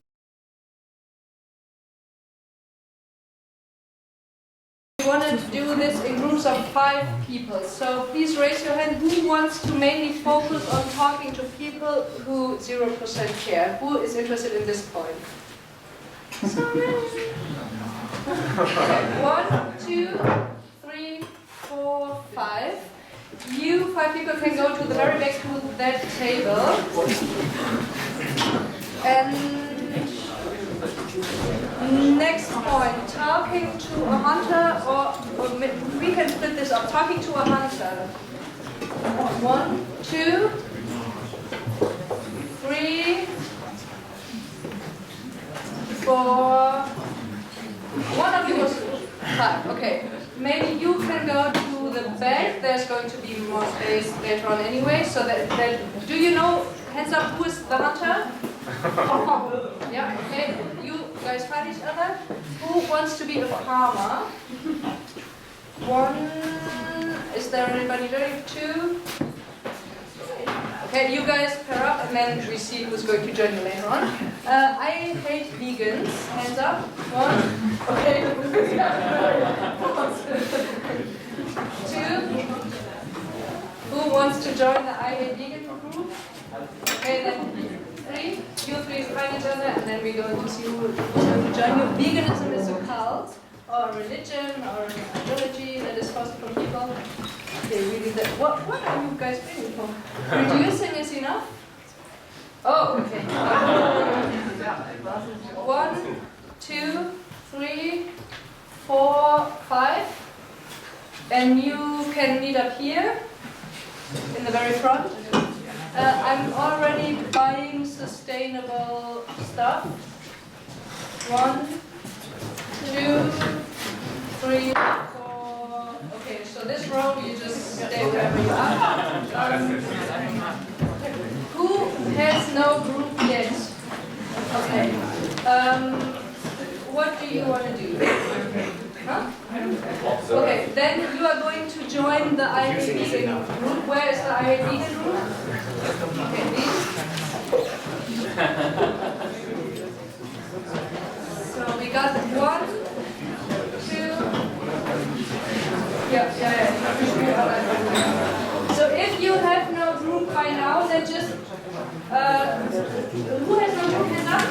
We want to do this in groups of 5 people. So please raise your hand. Who wants to mainly focus on talking to people who 0% care? Who is interested in this point? Sorry. Okay, 1, 2, 3, 4, 5. You 5 people can go to the very back to that table. And next point, talking to a hunter, or we can split this up. Talking to a hunter. 1, 2, 3, 4. One of you was 5. Okay. Maybe you can go to the back. There's going to be more space later on anyway. So that do you know? Hands up. Who is the hunter? Yeah. Okay. You guys find each other. Who wants to be a farmer? 1. Is there anybody doing 2? Okay, you guys pair up and then we see who's going to join you later on. I hate vegans. Hands up. 1. Okay. 2. Who wants to join the I hate vegan group? Okay, then 3. You 3 find each other and then we're going to see who's going to join you. Veganism is a cult or a religion or an ideology that is forced from people. Okay, really what are you guys bringing for? Reducing is enough? Oh, okay. 1, 2, 3, 4, 5. And you can meet up here in the very front. I'm already buying sustainable stuff. 1, 2, 3, 4. Okay, so this row you just stay wherever you are. Who has no group yet? Okay. What do you want to do? Huh? Okay, then you are going to join the I Hate Vegan group. Where is the I Hate Vegan group? Okay, these. So we got 1, 2. Yeah. So if you have no group by now, then just who has no group? Hands up.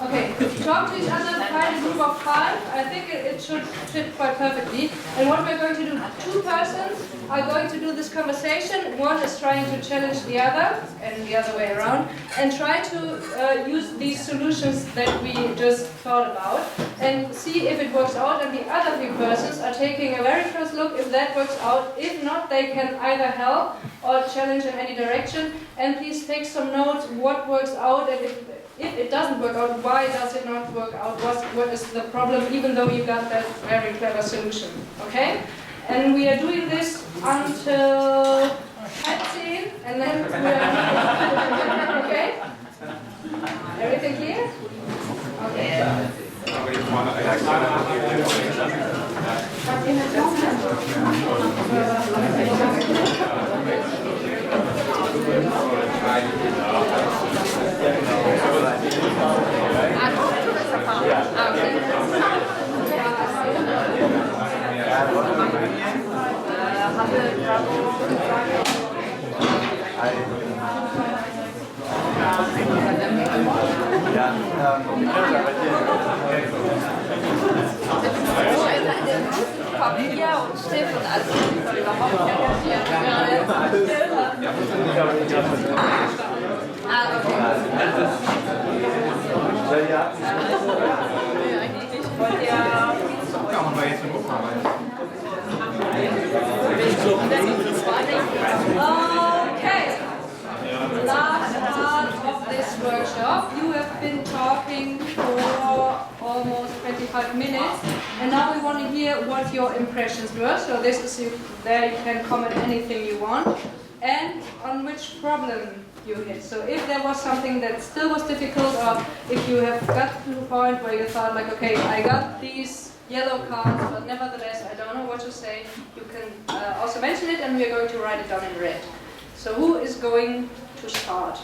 Okay, talk to each other, find a group of 5. I think it should fit quite perfectly. And what we're going to do, 2 persons are going to do this conversation. One is trying to challenge the other, and the other way around, and try to use these solutions that we just thought about, and see if it works out. And the other 3 persons are taking a very close look if that works out. If not, they can either help or challenge in any direction. And please take some notes, what works out, and if it doesn't work out, why does it not work out? What is the problem, even though you got that very clever solution, okay? And we are doing this until 10, and then we are okay? Everything clear? Okay. Papier und Steffen, also überhaupt nicht. Okay. Last part of this workshop. You have been talking for almost 25 minutes, and now we want to hear what your impressions were. So this is there you can comment anything you want, and on which problem you hit. So if there was something that still was difficult, or if you have got to the point where you thought like, okay, I got these yellow cards, but nevertheless I don't know what to say, you can also mention it, and we're going to write it down in red. So who is going to start?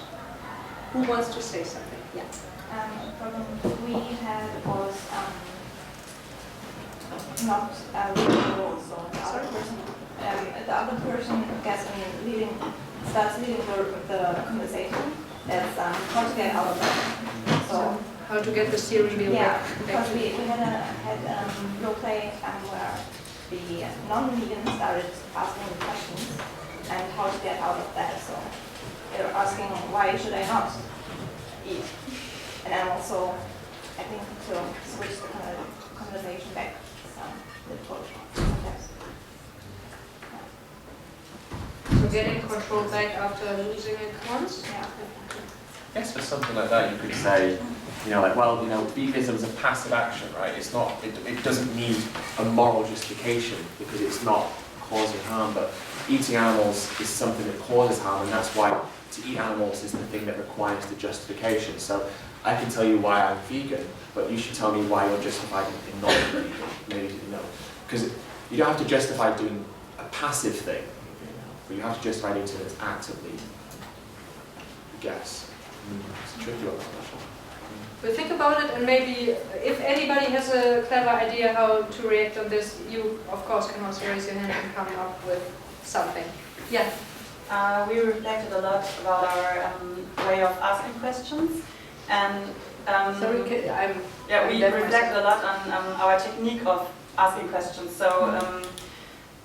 Who wants to say something? Yeah. The problem we had was not reading the rules. So the other person gets starts leading the conversation. That's how to get out of that. So how to get the steering wheel yeah, back. because we had role play where the non-vegan started asking the questions and how to get out of that. So they were asking, why should I not eat an animal? So I think to switch the conversation back to the approach sometimes. So getting control back after losing it once? Yeah. I guess for something like that, you could say, like, well, veganism is a passive action, right? It's not, it doesn't need a moral justification because it's not causing harm, but eating animals is something that causes harm, and that's why to eat animals is the thing that requires the justification. So I can tell you why I'm vegan, but you should tell me why you're justified in not being vegan, maybe, because you don't have to justify doing a passive thing, but you have to justify doing something that's actively, I guess. It's a tricky one. But think about it, and maybe if anybody has a clever idea how to react on this, you of course can also raise your hand and come up with something. Yeah. We reflected a lot about our way of asking questions, and sorry, we reflected a lot on our technique of asking questions. So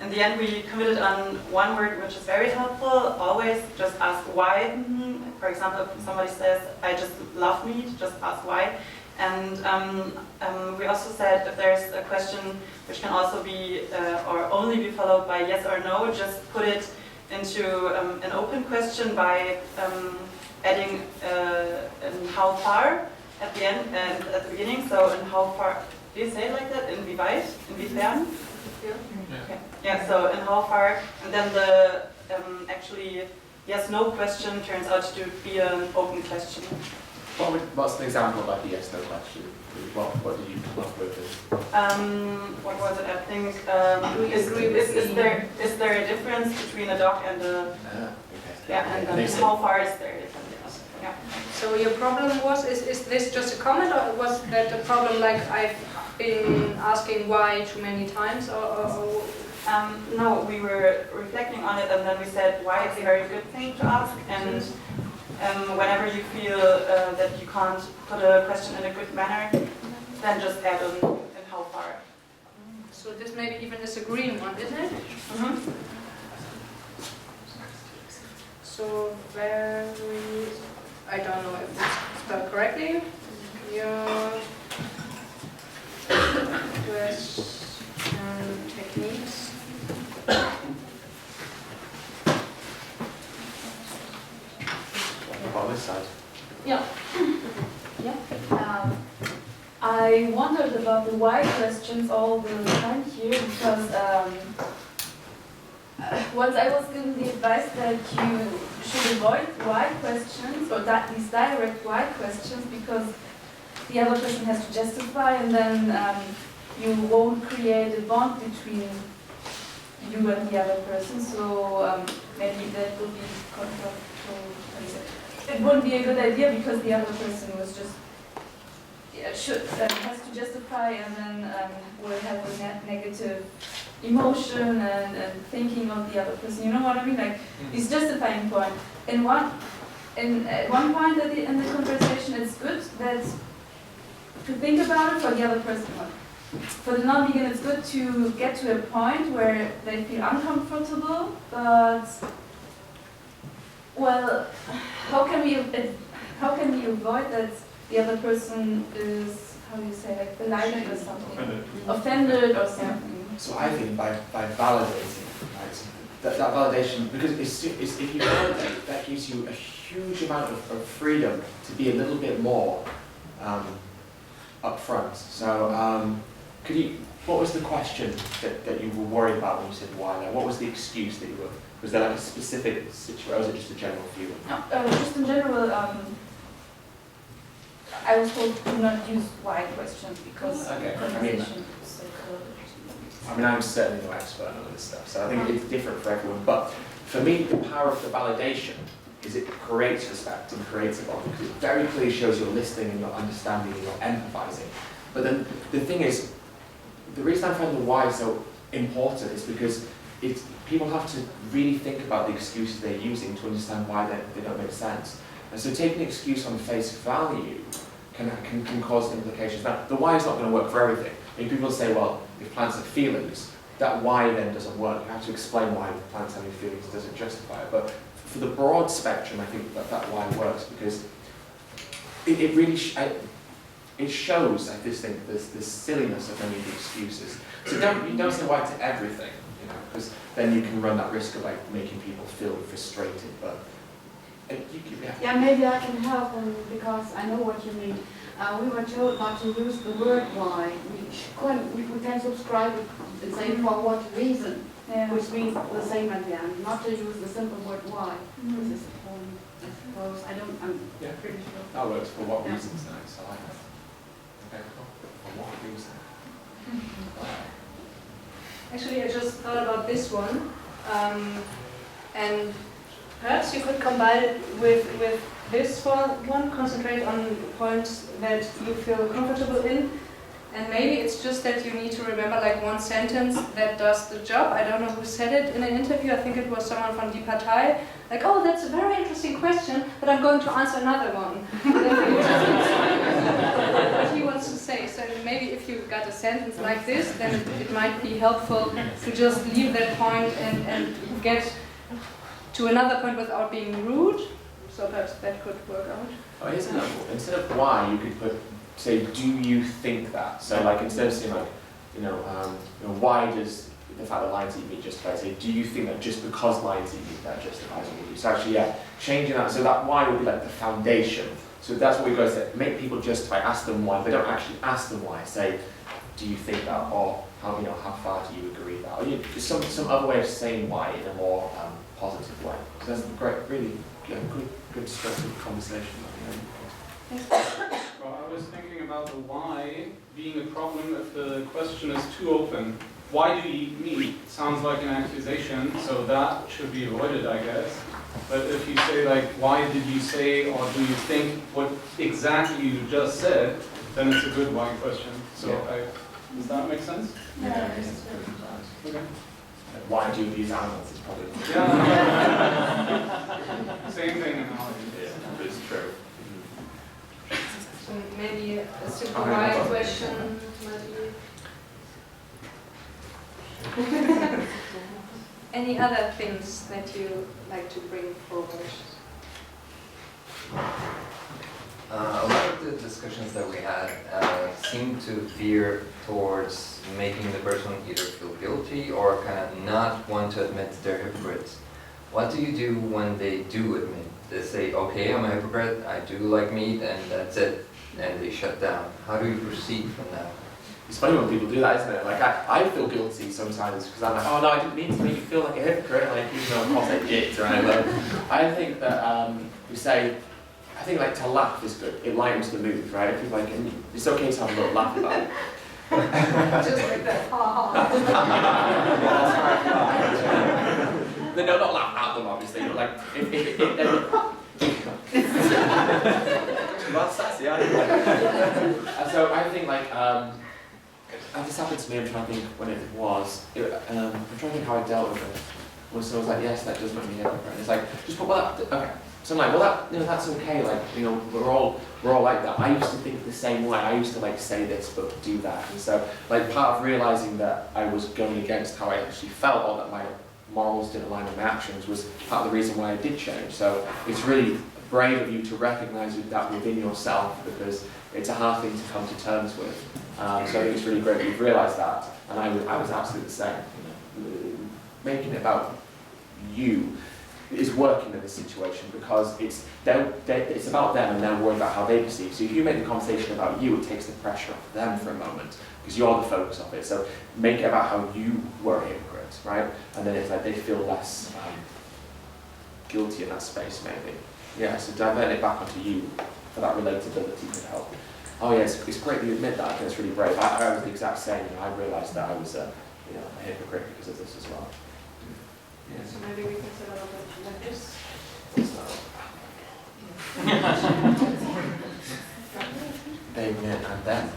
in the end, we committed on one word which is very helpful. Always just ask why. For example, if somebody says, I just love meat, just ask why. And we also said if there's a question which can also be or only be followed by yes or no, just put it into an open question by adding how far at the end and at the beginning. So in how far, do you say it like that? Inwieweit? Inwiefern? Yeah. Okay. Yeah, so in how far, and then the actually yes-no question turns out to be an open question. What's an example of the yes-no question? What did you come up with? What was it? I think is there a difference between a dog and a okay. yeah, and how far is there a difference? Yeah. So your problem was, is this just a comment, or was that a problem like I've been asking why too many times, or no, we were reflecting on it, and then we said why it's a very good thing to ask, and whenever you feel that you can't put a question in a good manner, then just add on and how far. So this maybe even is a green one, isn't it? Mm-hmm. So very, I don't know if it's spelled correctly. Your question techniques. On this side. Yeah. Yeah. I wondered about the why questions all the time here because once I was given the advice that you should avoid why questions or these direct why questions because the other person has to justify, and then you won't create a bond between you and the other person. So maybe that would be it wouldn't be a good idea because the other person was just has to justify, and then will have a negative emotion and thinking of the other person. You know what I mean? Like this justifying point. At one point in the conversation, it's good that to think about it for the other person. For the non-vegan, it's good to get to a point where they feel uncomfortable, but well, how can we avoid that the other person is, how do you say, like beleidigt or something, offended or something? So I think by validating, right, that validation, because if you validate, that gives you a huge amount of freedom to be a little bit more upfront. So what was the question that you were worried about when you said why? Like, what was the excuse that you were? Was there like a specific situation, or was it just a general feeling? No, just in general. I was told to not use why questions because conversation is so cold. I'm certainly no expert on all this stuff, so I think it's different for everyone. But for me, the power of the validation is it creates respect and creates a bond, because it very clearly shows you're listening and you're understanding and you're empathizing. But then the thing is, the reason I find the why so important is because people have to really think about the excuses they're using to understand why they don't make sense. And so taking an excuse on face value can cause implications. Now, the why is not going to work for everything. I mean, people say, well, if plants have feelings, that why then doesn't work. You have to explain why plants having feelings doesn't justify it. But for the broad spectrum, I think that why works because it really it shows like this silliness of many of the excuses. So you don't say why to everything, you know, because then you can run that risk of like making people feel frustrated. But yeah, maybe I can help because I know what you mean. We were told not to use the word why. We can subscribe and say for what reason, which means the same at the end. Not to use the simple word why. This is the point, I suppose. I'm pretty sure. That works. For what reasons? Nice. I like that. Okay, cool. For what reason? Actually, I just thought about this one, and perhaps you could combine it with this one, concentrate on points that you feel comfortable in, and maybe it's just that you need to remember like one sentence that does the job. I don't know who said it in an interview, I think it was someone from Die Partei, like, oh, that's a very interesting question, but I'm going to answer another one. What he wants to say. So maybe if you got a sentence like this, then it might be helpful to just leave that point and get to another point without being rude. So perhaps that could work out. Oh, here's another one. Instead of why, you could say, do you think that? So like instead of saying like, why does the fact that lions eat meat justify? Say, do you think that just because lions eat meat that justifies what we do? So actually, yeah, changing that. So that why would be like the foundation. So that's what we go say. Make people justify. Ask them why. They don't actually ask them why. Say, do you think that, or how far do you agree that? Or just some other way of saying why in a more positive way. So that's great. Really good structured conversation. Well, I was thinking about the why being a problem if the question is too open. Why do you eat meat? It sounds like an accusation, so that should be avoided, I guess. But if you say like, why did you say, or do you think what exactly you just said, then it's a good why question. So does that make sense? Yeah. Okay. Why do these animals is probably same thing analogy. Yeah, it's true. So maybe a simple why question Any other things that you like to bring forward? A lot of the discussions that we had seem to veer towards making the person either feel guilty or kind of not want to admit they're hypocrites. What do you do when they do admit? They say, okay, I'm a hypocrite, I do like meat, and that's it, and they shut down. How do you proceed from that? It's funny when people do that, isn't it? Like, I feel guilty sometimes because I'm like, oh no, I didn't mean to make you feel like a hypocrite, like, even though of course I did, right? But I think that we say, I think like to laugh is good. It lightens the mood, right? People like, it's okay to have a little laugh about it. Just like that. No, not laugh at them, obviously, but like, well, sassy, and so I think like, this happened to me, I'm trying to think when it was, I'm trying to think how I dealt with it. When someone was like, yes, that does make me hypocrite. It's like, just put, well, okay. So I'm like, well, that's okay. Like, we're all like that. I used to think the same way. I used to like say this but do that. And so, like, part of realizing that I was going against how I actually felt, or that my morals didn't align with my actions, was part of the reason why I did change. So it's really brave of you to recognize that within yourself, because it's a hard thing to come to terms with. So I think it's really great that you've realized that. And I was absolutely the same. Making it about you is working in this situation, because it's about them and they're worried about how they perceive. So if you make the conversation about you, it takes the pressure off them for a moment, because you're the focus of it. So make it about how you were a hypocrite, right? And then it's like they feel less guilty in that space, maybe. Yeah, so divert it back onto you for that relatability could help. Oh yeah, it's great that you admit that. I think it's really brave. I was the exact same. I realised that I was a hypocrite because of this as well. Yeah, so maybe we can set up a bit like this. They admit and then.